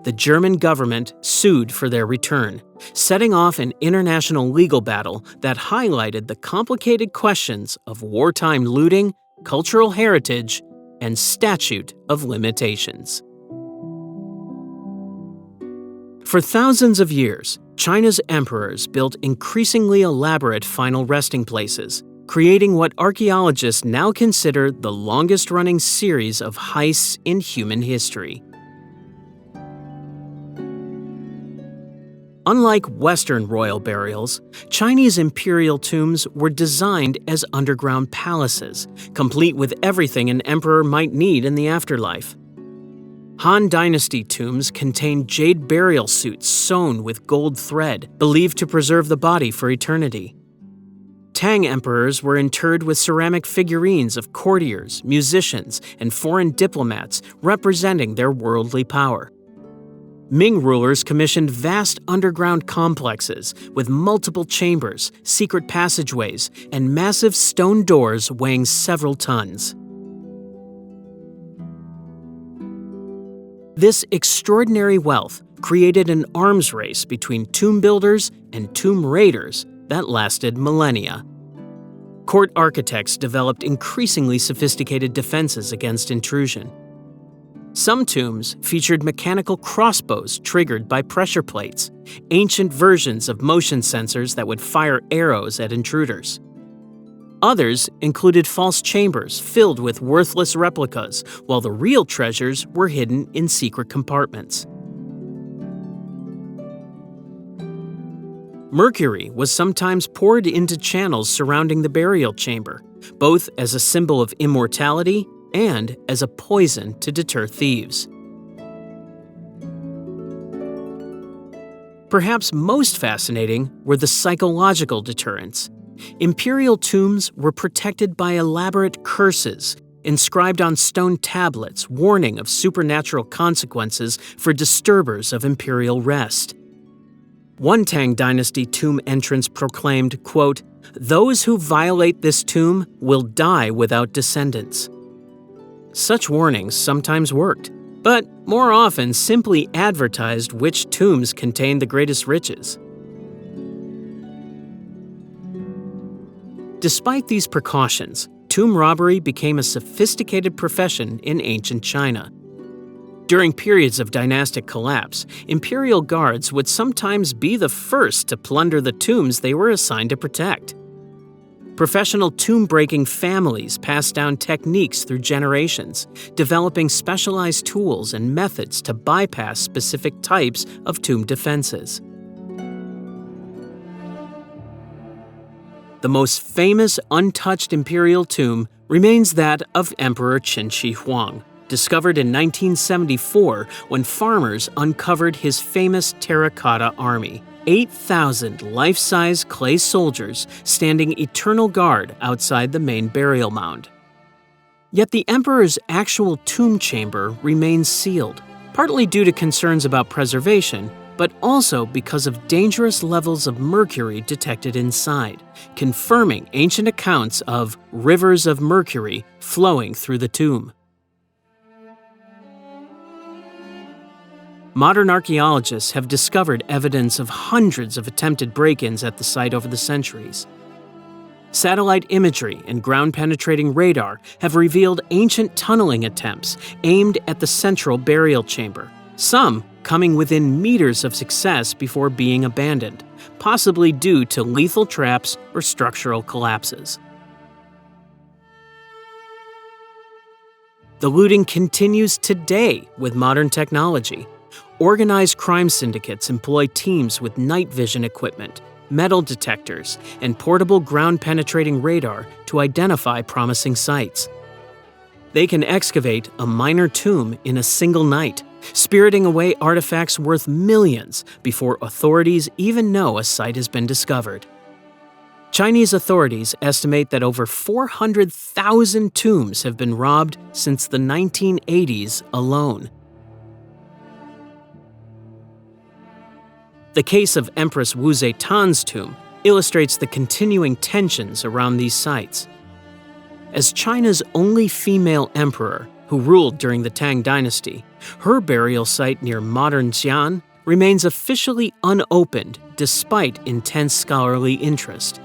The German government sued for their return, setting off an international legal battle that highlighted the complicated questions of wartime looting, cultural heritage, and statute of limitations. For thousands of years, China's emperors built increasingly elaborate final resting places, creating what archaeologists now consider the longest-running series of heists in human history. Unlike Western royal burials, Chinese imperial tombs were designed as underground palaces, complete with everything an emperor might need in the afterlife. Han Dynasty tombs contain jade burial suits sewn with gold thread, believed to preserve the body for eternity. Tang emperors were interred with ceramic figurines of courtiers, musicians, and foreign diplomats representing their worldly power. Ming rulers commissioned vast underground complexes with multiple chambers, secret passageways, and massive stone doors weighing several tons. This extraordinary wealth created an arms race between tomb builders and tomb raiders that lasted millennia. Court architects developed increasingly sophisticated defenses against intrusion. Some tombs featured mechanical crossbows triggered by pressure plates, ancient versions of motion sensors that would fire arrows at intruders. Others included false chambers filled with worthless replicas, while the real treasures were hidden in secret compartments. Mercury was sometimes poured into channels surrounding the burial chamber, both as a symbol of immortality and as a poison to deter thieves. Perhaps most fascinating were the psychological deterrents. Imperial tombs were protected by elaborate curses inscribed on stone tablets warning of supernatural consequences for disturbers of imperial rest. One Tang Dynasty tomb entrance proclaimed, quote, "Those who violate this tomb will die without descendants." Such warnings sometimes worked, but more often simply advertised which tombs contained the greatest riches. Despite these precautions, tomb robbery became a sophisticated profession in ancient China. During periods of dynastic collapse, imperial guards would sometimes be the first to plunder the tombs they were assigned to protect. Professional tomb-breaking families passed down techniques through generations, developing specialized tools and methods to bypass specific types of tomb defenses. The most famous untouched imperial tomb remains that of Emperor Qin Shi Huang, discovered in 1974 when farmers uncovered his famous terracotta army. 8,000 life-size clay soldiers standing eternal guard outside the main burial mound. Yet the emperor's actual tomb chamber remains sealed, partly due to concerns about preservation, but also because of dangerous levels of mercury detected inside, confirming ancient accounts of rivers of mercury flowing through the tomb. Modern archaeologists have discovered evidence of hundreds of attempted break-ins at the site over the centuries. Satellite imagery and ground-penetrating radar have revealed ancient tunneling attempts aimed at the central burial chamber, some coming within meters of success before being abandoned, possibly due to lethal traps or structural collapses. The looting continues today with modern technology. Organized crime syndicates employ teams with night vision equipment, metal detectors, and portable ground-penetrating radar to identify promising sites. They can excavate a minor tomb in a single night, spiriting away artifacts worth millions before authorities even know a site has been discovered. Chinese authorities estimate that over 400,000 tombs have been robbed since the 1980s alone. The case of Empress Wu Zetian's tomb illustrates the continuing tensions around these sites. As China's only female emperor, who ruled during the Tang Dynasty, her burial site near modern Xi'an remains officially unopened despite intense scholarly interest.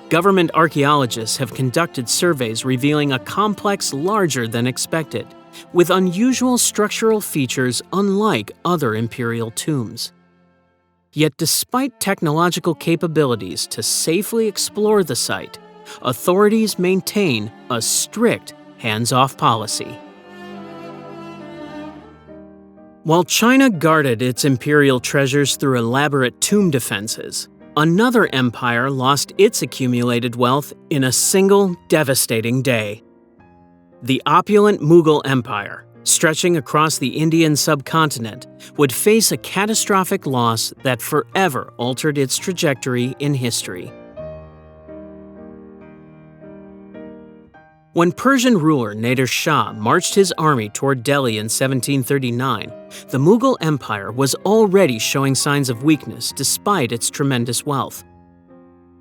Government archaeologists have conducted surveys revealing a complex larger than expected, with unusual structural features unlike other imperial tombs. Yet despite technological capabilities to safely explore the site, authorities maintain a strict hands-off policy. While China guarded its imperial treasures through elaborate tomb defenses, another empire lost its accumulated wealth in a single devastating day. The opulent Mughal Empire, stretching across the Indian subcontinent, would face a catastrophic loss that forever altered its trajectory in history. When Persian ruler Nader Shah marched his army toward Delhi in 1739, the Mughal Empire was already showing signs of weakness despite its tremendous wealth.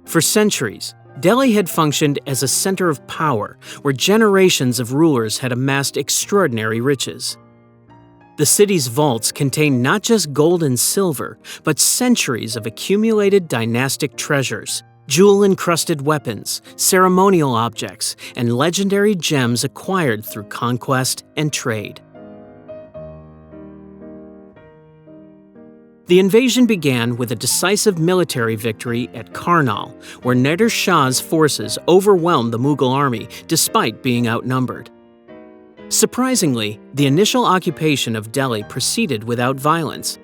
For centuries, Delhi had functioned as a center of power where generations of rulers had amassed extraordinary riches. The city's vaults contained not just gold and silver, but centuries of accumulated dynastic treasures, jewel-encrusted weapons, ceremonial objects, and legendary gems acquired through conquest and trade. The invasion began with a decisive military victory at Karnal, where Nader Shah's forces overwhelmed the Mughal army despite being outnumbered. Surprisingly, the initial occupation of Delhi proceeded without violence.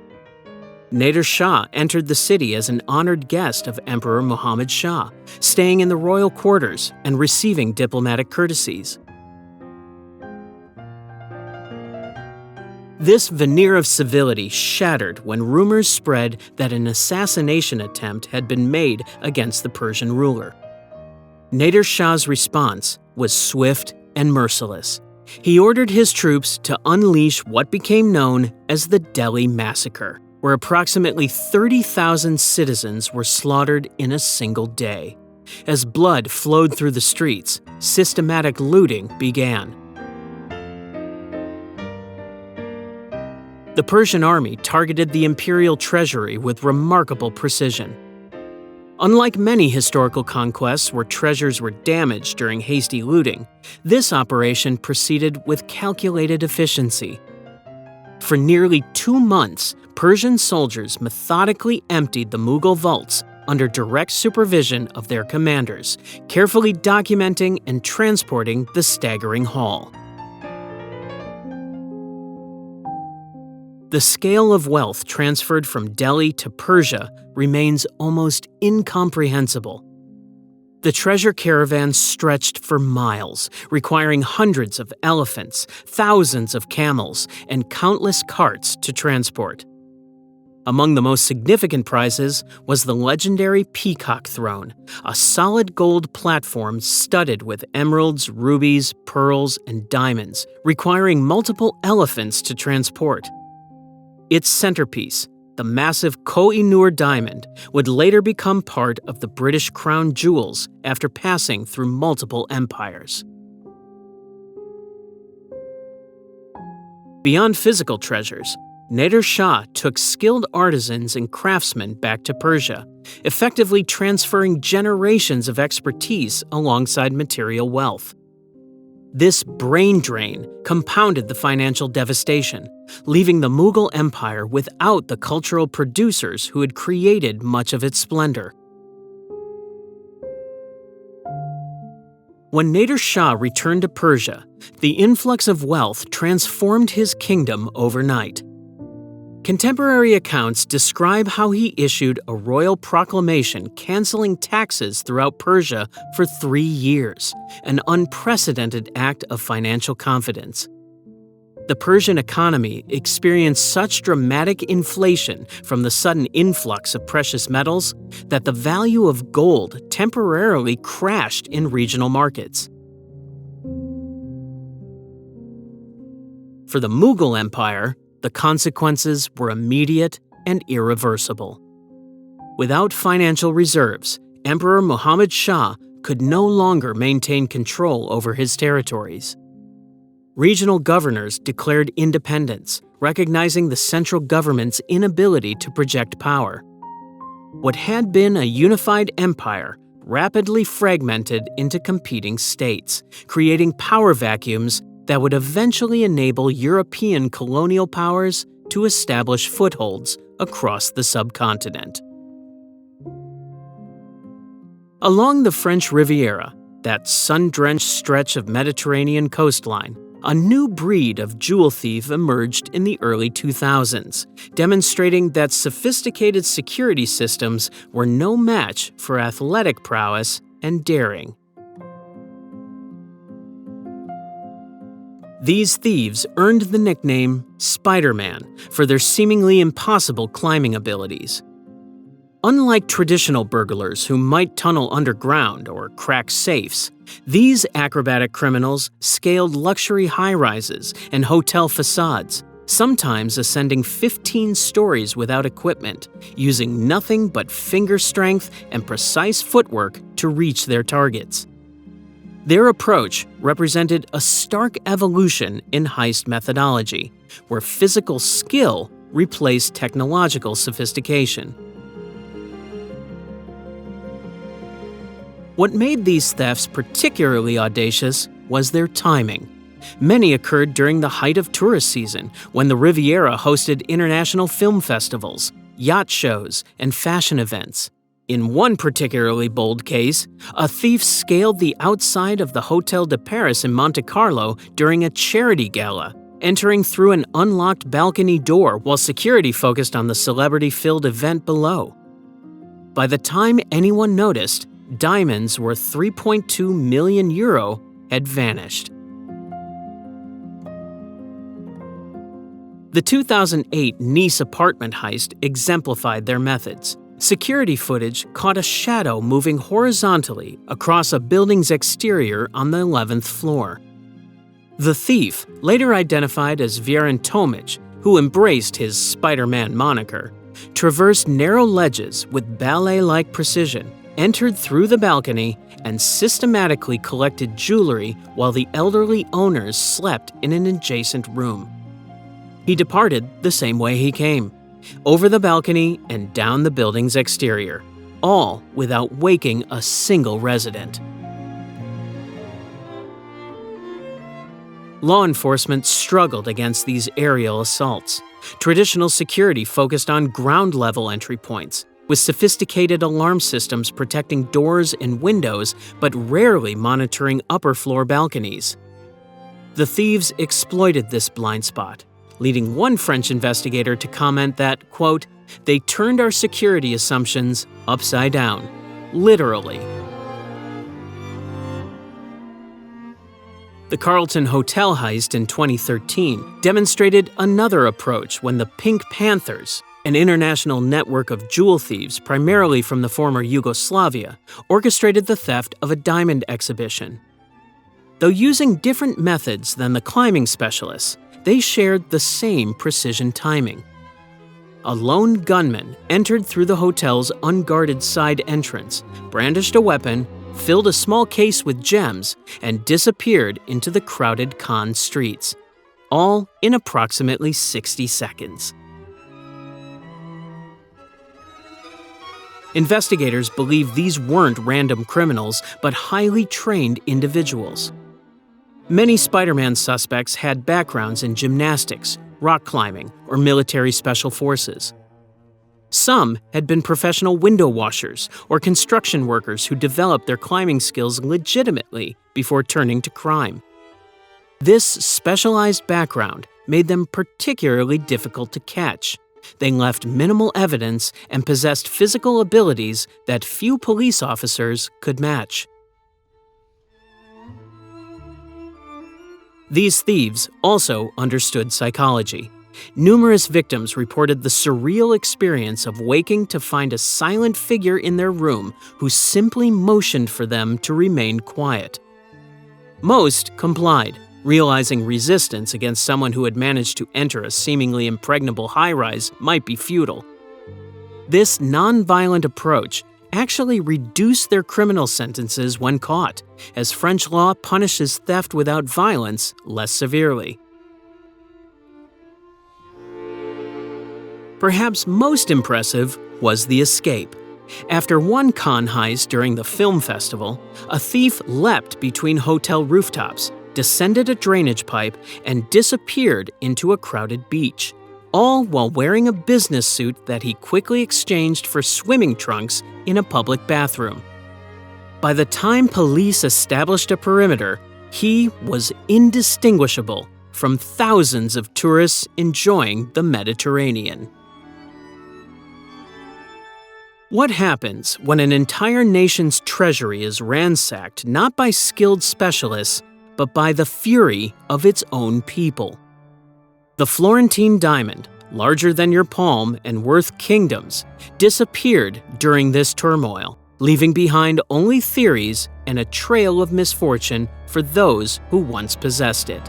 Nader Shah entered the city as an honored guest of Emperor Muhammad Shah, staying in the royal quarters and receiving diplomatic courtesies. This veneer of civility shattered when rumors spread that an assassination attempt had been made against the Persian ruler. Nader Shah's response was swift and merciless. He ordered his troops to unleash what became known as the Delhi Massacre, where approximately 30,000 citizens were slaughtered in a single day. As blood flowed through the streets, systematic looting began. The Persian army targeted the Imperial Treasury with remarkable precision. Unlike many historical conquests where treasures were damaged during hasty looting, this operation proceeded with calculated efficiency. For nearly 2 months, Persian soldiers methodically emptied the Mughal vaults under direct supervision of their commanders, carefully documenting and transporting the staggering haul. The scale of wealth transferred from Delhi to Persia remains almost incomprehensible. The treasure caravans stretched for miles, requiring hundreds of elephants, thousands of camels, and countless carts to transport. Among the most significant prizes was the legendary Peacock Throne, a solid gold platform studded with emeralds, rubies, pearls, and diamonds, requiring multiple elephants to transport. Its centerpiece, the massive Koh-i-Noor diamond, would later become part of the British crown jewels after passing through multiple empires. Beyond physical treasures, Nader Shah took skilled artisans and craftsmen back to Persia, effectively transferring generations of expertise alongside material wealth. This brain drain compounded the financial devastation, leaving the Mughal Empire without the cultural producers who had created much of its splendor. When Nader Shah returned to Persia, the influx of wealth transformed his kingdom overnight. Contemporary accounts describe how he issued a royal proclamation canceling taxes throughout Persia for 3 years, an unprecedented act of financial confidence. The Persian economy experienced such dramatic inflation from the sudden influx of precious metals that the value of gold temporarily crashed in regional markets. For the Mughal Empire, the consequences were immediate and irreversible. Without financial reserves, Emperor Muhammad Shah could no longer maintain control over his territories. Regional governors declared independence, recognizing the central government's inability to project power. What had been a unified empire rapidly fragmented into competing states, creating power vacuums that would eventually enable European colonial powers to establish footholds across the subcontinent. Along the French Riviera, that sun-drenched stretch of Mediterranean coastline, a new breed of jewel thief emerged in the early 2000s, demonstrating that sophisticated security systems were no match for athletic prowess and daring. These thieves earned the nickname Spiderman for their seemingly impossible climbing abilities. Unlike traditional burglars who might tunnel underground or crack safes, these acrobatic criminals scaled luxury high-rises and hotel facades, sometimes ascending 15 stories without equipment, using nothing but finger strength and precise footwork to reach their targets. Their approach represented a stark evolution in heist methodology, where physical skill replaced technological sophistication. What made these thefts particularly audacious was their timing. Many occurred during the height of tourist season, when the Riviera hosted international film festivals, yacht shows, and fashion events. In one particularly bold case, a thief scaled the outside of the Hotel de Paris in Monte Carlo during a charity gala, entering through an unlocked balcony door while security focused on the celebrity-filled event below. By the time anyone noticed, diamonds worth €3.2 million had vanished. The 2008 Nice apartment heist exemplified their methods. Security footage caught a shadow moving horizontally across a building's exterior on the 11th floor. The thief, later identified as Vjeran Tomic, who embraced his Spider-Man moniker, traversed narrow ledges with ballet-like precision, entered through the balcony, and systematically collected jewelry while the elderly owners slept in an adjacent room. He departed the same way he came, over the balcony and down the building's exterior, all without waking a single resident. Law enforcement struggled against these aerial assaults. Traditional security focused on ground-level entry points, with sophisticated alarm systems protecting doors and windows but rarely monitoring upper-floor balconies. The thieves exploited this blind spot, leading one French investigator to comment that, quote, "They turned our security assumptions upside down, literally." The Carlton Hotel heist in 2013 demonstrated another approach when the Pink Panthers, an international network of jewel thieves primarily from the former Yugoslavia, orchestrated the theft of a diamond exhibition. Though using different methods than the climbing specialists, they shared the same precision timing. A lone gunman entered through the hotel's unguarded side entrance, brandished a weapon, filled a small case with gems, and disappeared into the crowded Cannes streets, all in approximately 60 seconds. Investigators believe these weren't random criminals, but highly trained individuals. Many Spider-Man suspects had backgrounds in gymnastics, rock climbing, or military special forces. Some had been professional window washers or construction workers who developed their climbing skills legitimately before turning to crime. This specialized background made them particularly difficult to catch. They left minimal evidence and possessed physical abilities that few police officers could match. These thieves also understood psychology. Numerous victims reported the surreal experience of waking to find a silent figure in their room who simply motioned for them to remain quiet. Most complied, realizing resistance against someone who had managed to enter a seemingly impregnable high-rise might be futile. This non-violent approach actually reduced their criminal sentences when caught, as French law punishes theft without violence less severely. Perhaps most impressive was the escape. After one con heist during the film festival, a thief leapt between hotel rooftops, descended a drainage pipe, and disappeared into a crowded beach, all while wearing a business suit that he quickly exchanged for swimming trunks in a public bathroom. By the time police established a perimeter, he was indistinguishable from thousands of tourists enjoying the Mediterranean. What happens when an entire nation's treasury is ransacked not by skilled specialists, but by the fury of its own people? The Florentine diamond, larger than your palm and worth kingdoms, disappeared during this turmoil, leaving behind only theories and a trail of misfortune for those who once possessed it.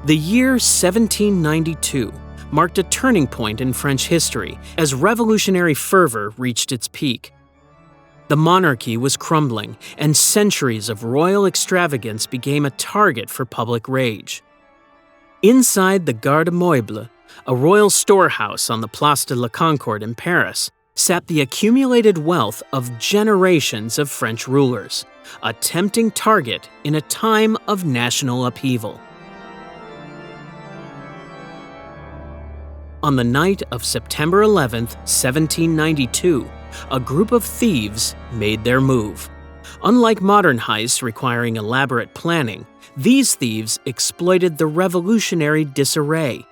The year 1792 marked a turning point in French history as revolutionary fervor reached its peak. The monarchy was crumbling, and centuries of royal extravagance became a target for public rage. Inside the Garde Meuble, a royal storehouse on the Place de la Concorde in Paris, sat the accumulated wealth of generations of French rulers, a tempting target in a time of national upheaval. On the night of September 11, 1792, a group of thieves made their move. Unlike modern heists requiring elaborate planning, these thieves exploited the revolutionary disarray.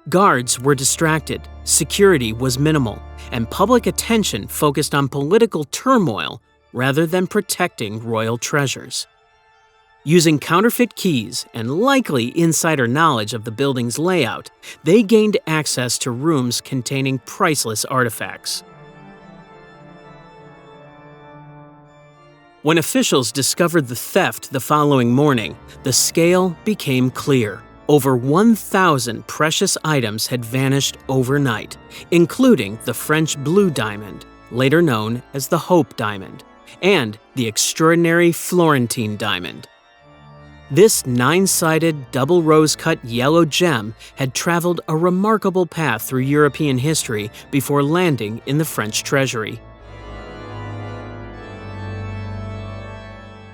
Guards were distracted, security was minimal, and public attention focused on political turmoil rather than protecting royal treasures. Using counterfeit keys and likely insider knowledge of the building's layout, they gained access to rooms containing priceless artifacts. When officials discovered the theft the following morning, the scale became clear. Over 1,000 precious items had vanished overnight, including the French blue diamond, later known as the Hope diamond, and the extraordinary Florentine diamond. This 9-sided, double rose-cut yellow gem had traveled a remarkable path through European history before landing in the French treasury.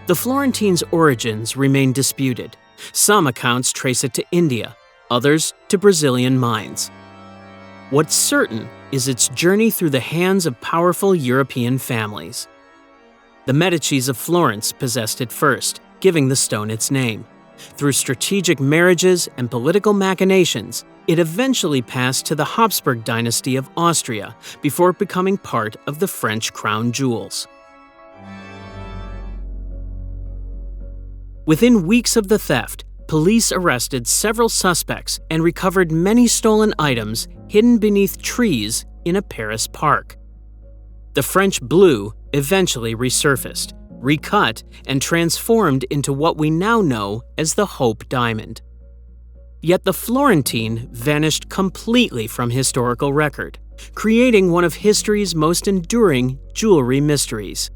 The Florentine's origins remain disputed. Some accounts trace it to India, others to Brazilian mines. What's certain is its journey through the hands of powerful European families. The Medicis of Florence possessed it first, giving the stone its name. Through strategic marriages and political machinations, it eventually passed to the Habsburg dynasty of Austria before becoming part of the French crown jewels. Within weeks of the theft, police arrested several suspects and recovered many stolen items hidden beneath trees in a Paris park. The French blue eventually resurfaced, recut, and transformed into what we now know as the Hope diamond. Yet the Florentine vanished completely from historical record, creating one of history's most enduring jewelry mysteries.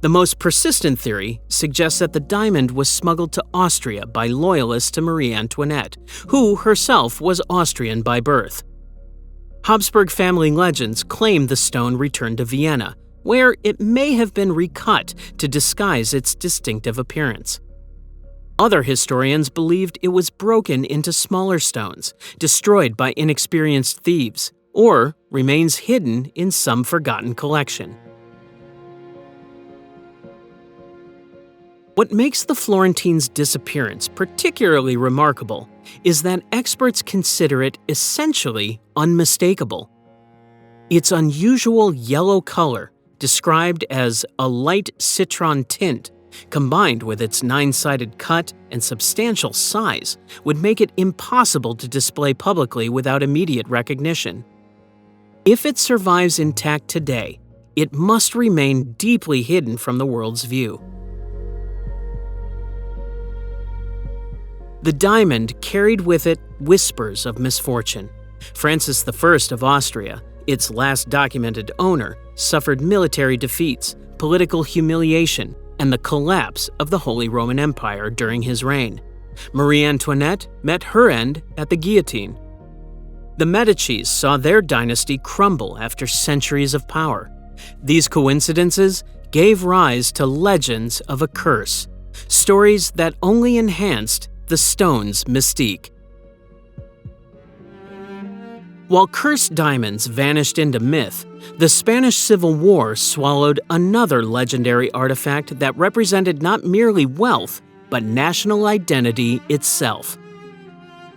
The most persistent theory suggests that the diamond was smuggled to Austria by loyalists to Marie Antoinette, who herself was Austrian by birth. Habsburg family legends claim the stone returned to Vienna, where it may have been recut to disguise its distinctive appearance. Other historians believed it was broken into smaller stones, destroyed by inexperienced thieves, or remains hidden in some forgotten collection. What makes the Florentine's disappearance particularly remarkable is that experts consider it essentially unmistakable. Its unusual yellow color, described as a light citron tint, combined with its 9-sided cut and substantial size, would make it impossible to display publicly without immediate recognition. If it survives intact today, it must remain deeply hidden from the world's view. The diamond carried with it whispers of misfortune. Francis I of Austria, its last documented owner, suffered military defeats, political humiliation, and the collapse of the Holy Roman Empire during his reign. Marie Antoinette met her end at the guillotine. The Medicis saw their dynasty crumble after centuries of power. These coincidences gave rise to legends of a curse, stories that only enhanced the stone's mystique. While cursed diamonds vanished into myth, the Spanish Civil War swallowed another legendary artifact that represented not merely wealth, but national identity itself.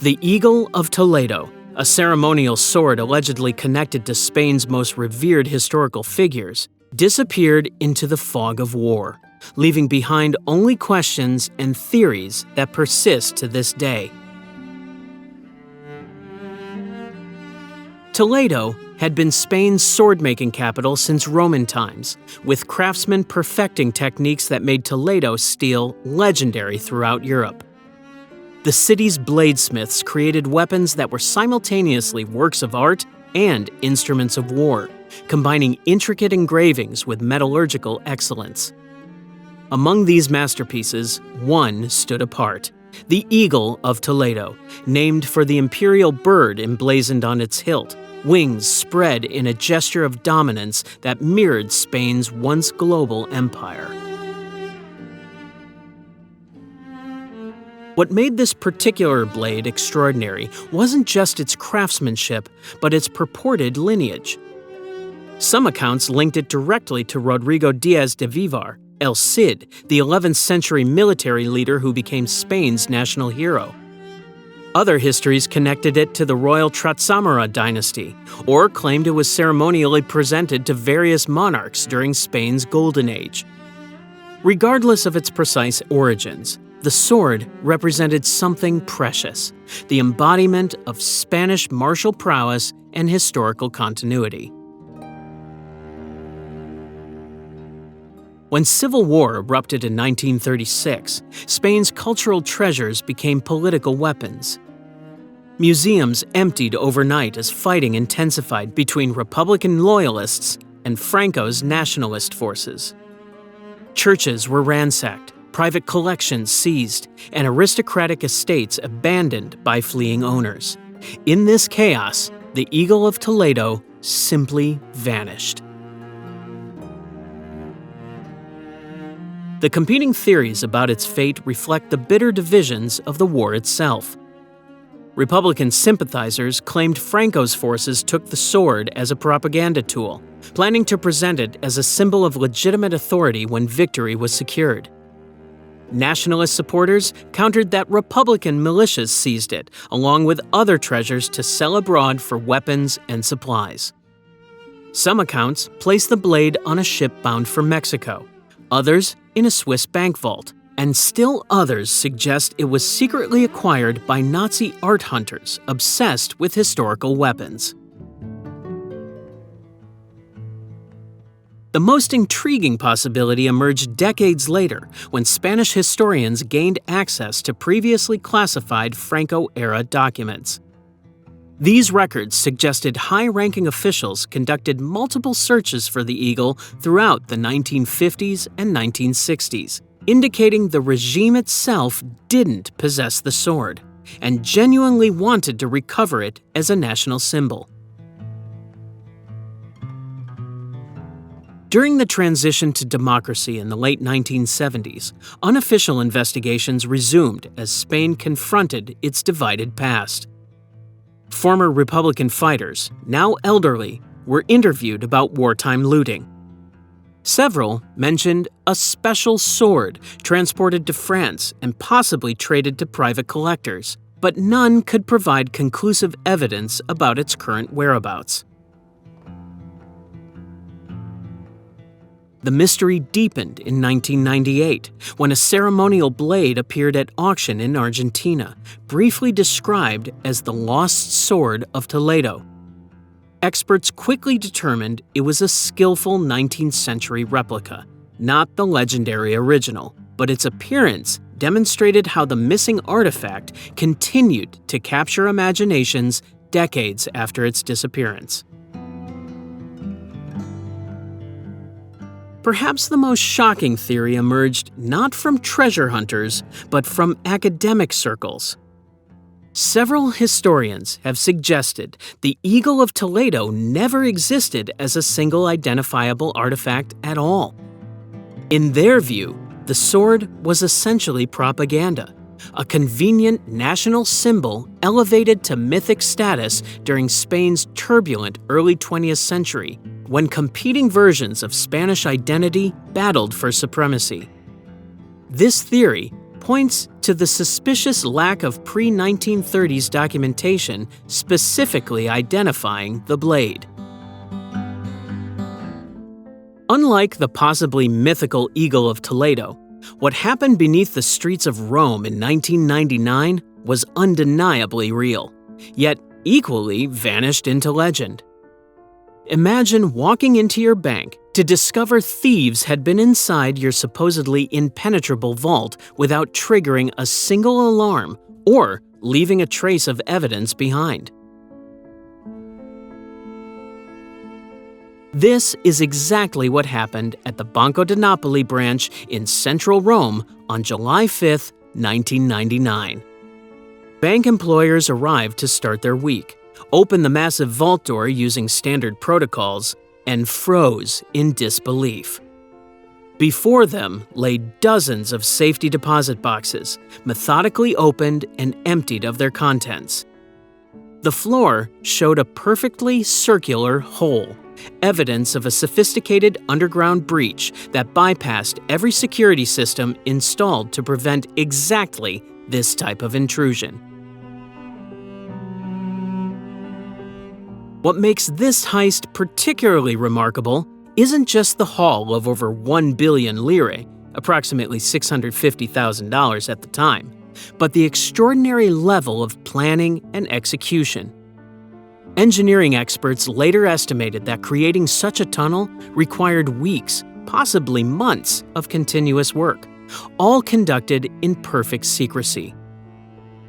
The Eagle of Toledo, a ceremonial sword allegedly connected to Spain's most revered historical figures, disappeared into the fog of war, leaving behind only questions and theories that persist to this day. Toledo had been Spain's sword-making capital since Roman times, with craftsmen perfecting techniques that made Toledo steel legendary throughout Europe. The city's bladesmiths created weapons that were simultaneously works of art and instruments of war, combining intricate engravings with metallurgical excellence. Among these masterpieces, one stood apart: the Eagle of Toledo, named for the imperial bird emblazoned on its hilt, wings spread in a gesture of dominance that mirrored Spain's once global empire. What made this particular blade extraordinary wasn't just its craftsmanship, but its purported lineage. Some accounts linked it directly to Rodrigo Diaz de Vivar, El Cid, the 11th century military leader who became Spain's national hero. Other histories connected it to the royal Trastamara dynasty, or claimed it was ceremonially presented to various monarchs during Spain's Golden Age. Regardless of its precise origins, the sword represented something precious, the embodiment of Spanish martial prowess and historical continuity. When civil war erupted in 1936, Spain's cultural treasures became political weapons. Museums emptied overnight as fighting intensified between Republican loyalists and Franco's nationalist forces. Churches were ransacked, private collections seized, and aristocratic estates abandoned by fleeing owners. In this chaos, the Eagle of Toledo simply vanished. The competing theories about its fate reflect the bitter divisions of the war itself. Republican sympathizers claimed Franco's forces took the sword as a propaganda tool, planning to present it as a symbol of legitimate authority when victory was secured. Nationalist supporters countered that Republican militias seized it, along with other treasures to sell abroad for weapons and supplies. Some accounts place the blade on a ship bound for Mexico, others in a Swiss bank vault, and still others suggest it was secretly acquired by Nazi art hunters obsessed with historical weapons. The most intriguing possibility emerged decades later when Spanish historians gained access to previously classified Franco-era documents. These records suggested high-ranking officials conducted multiple searches for the eagle throughout the 1950s and 1960s, indicating the regime itself didn't possess the sword and genuinely wanted to recover it as a national symbol. During the transition to democracy in the late 1970s, unofficial investigations resumed as Spain confronted its divided past. Former Republican fighters, now elderly, were interviewed about wartime looting. Several mentioned a special sword transported to France and possibly traded to private collectors, but none could provide conclusive evidence about its current whereabouts. The mystery deepened in 1998 when a ceremonial blade appeared at auction in Argentina, briefly described as the Lost Sword of Toledo. Experts quickly determined it was a skillful 19th century replica, not the legendary original, but its appearance demonstrated how the missing artifact continued to capture imaginations decades after its disappearance. Perhaps the most shocking theory emerged not from treasure hunters, but from academic circles. Several historians have suggested the Eagle of Toledo never existed as a single identifiable artifact at all. In their view, the sword was essentially propaganda, a convenient national symbol elevated to mythic status during Spain's turbulent early 20th century, when competing versions of Spanish identity battled for supremacy. This theory points to the suspicious lack of pre-1930s documentation specifically identifying the blade. Unlike the possibly mythical Eagle of Toledo, what happened beneath the streets of Rome in 1999 was undeniably real, yet equally vanished into legend. Imagine walking into your bank to discover thieves had been inside your supposedly impenetrable vault without triggering a single alarm or leaving a trace of evidence behind. This is exactly what happened at the Banco de Napoli branch in central Rome on July 5, 1999. Bank employers arrived to start their week, opened the massive vault door using standard protocols, and froze in disbelief. Before them lay dozens of safety deposit boxes, methodically opened and emptied of their contents. The floor showed a perfectly circular hole, evidence of a sophisticated underground breach that bypassed every security system installed to prevent exactly this type of intrusion. What makes this heist particularly remarkable isn't just the haul of over 1 billion lire, approximately $650,000 at the time, but the extraordinary level of planning and execution. Engineering experts later estimated that creating such a tunnel required weeks, possibly months, of continuous work, all conducted in perfect secrecy.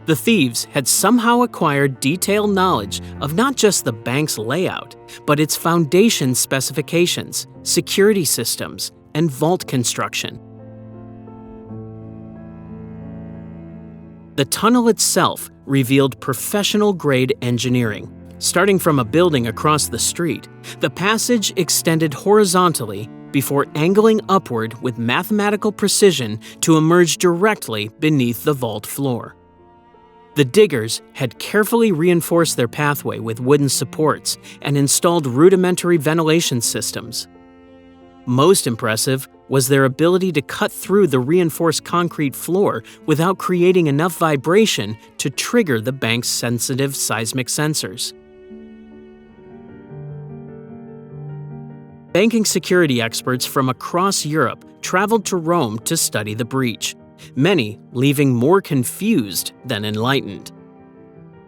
The thieves had somehow acquired detailed knowledge of not just the bank's layout, but its foundation specifications, security systems, and vault construction. The tunnel itself revealed professional-grade engineering. Starting from a building across the street, the passage extended horizontally before angling upward with mathematical precision to emerge directly beneath the vault floor. The diggers had carefully reinforced their pathway with wooden supports and installed rudimentary ventilation systems. Most impressive was their ability to cut through the reinforced concrete floor without creating enough vibration to trigger the bank's sensitive seismic sensors. Banking security experts from across Europe traveled to Rome to study the breach, many leaving more confused than enlightened.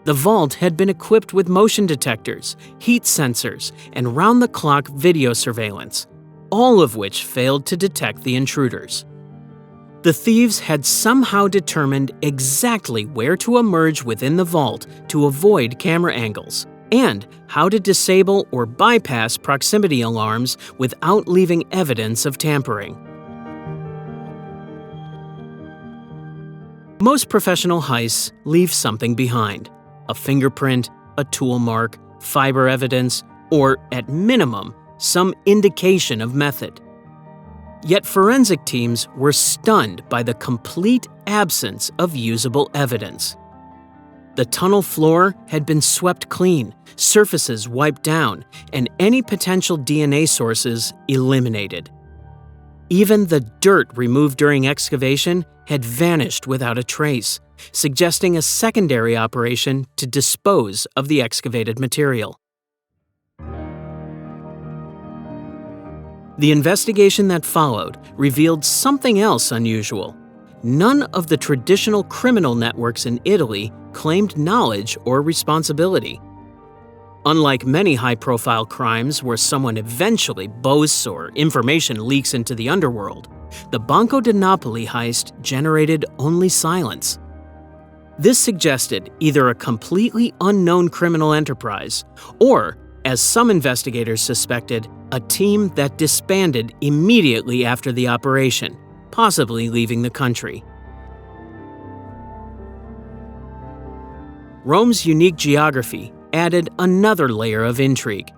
The vault had been equipped with motion detectors, heat sensors, and round-the-clock video surveillance, all of which failed to detect the intruders. The thieves had somehow determined exactly where to emerge within the vault to avoid camera angles, and how to disable or bypass proximity alarms without leaving evidence of tampering. Most professional heists leave something behind: a fingerprint, a tool mark, fiber evidence, or, at minimum, some indication of method. Yet forensic teams were stunned by the complete absence of usable evidence. The tunnel floor had been swept clean, surfaces wiped down, and any potential DNA sources eliminated. Even the dirt removed during excavation had vanished without a trace, suggesting a secondary operation to dispose of the excavated material. The investigation that followed revealed something else unusual. None of the traditional criminal networks in Italy claimed knowledge or responsibility. Unlike many high-profile crimes where someone eventually boasts or information leaks into the underworld, the Banco de Napoli heist generated only silence. This suggested either a completely unknown criminal enterprise or, as some investigators suspected, a team that disbanded immediately after the operation, possibly leaving the country. Rome's unique geography added another layer of intrigue.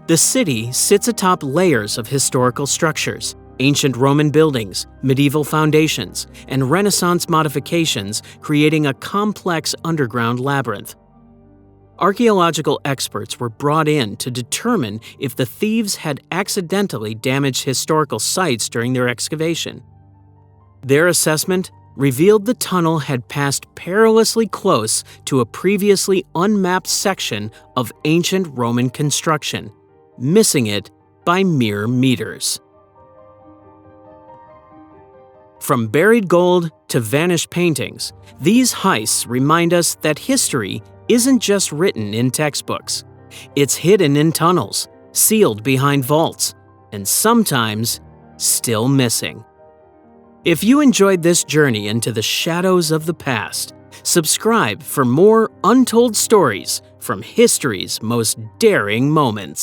The city sits atop layers of historical structures, ancient Roman buildings, medieval foundations, and Renaissance modifications, creating a complex underground labyrinth. Archaeological experts were brought in to determine if the thieves had accidentally damaged historical sites during their excavation. Their assessment revealed the tunnel had passed perilously close to a previously unmapped section of ancient Roman construction, missing it by mere meters. From buried gold to vanished paintings, these heists remind us that history isn't just written in textbooks. It's hidden in tunnels, sealed behind vaults, and sometimes still missing. If you enjoyed this journey into the shadows of the past, subscribe for more untold stories from history's most daring moments.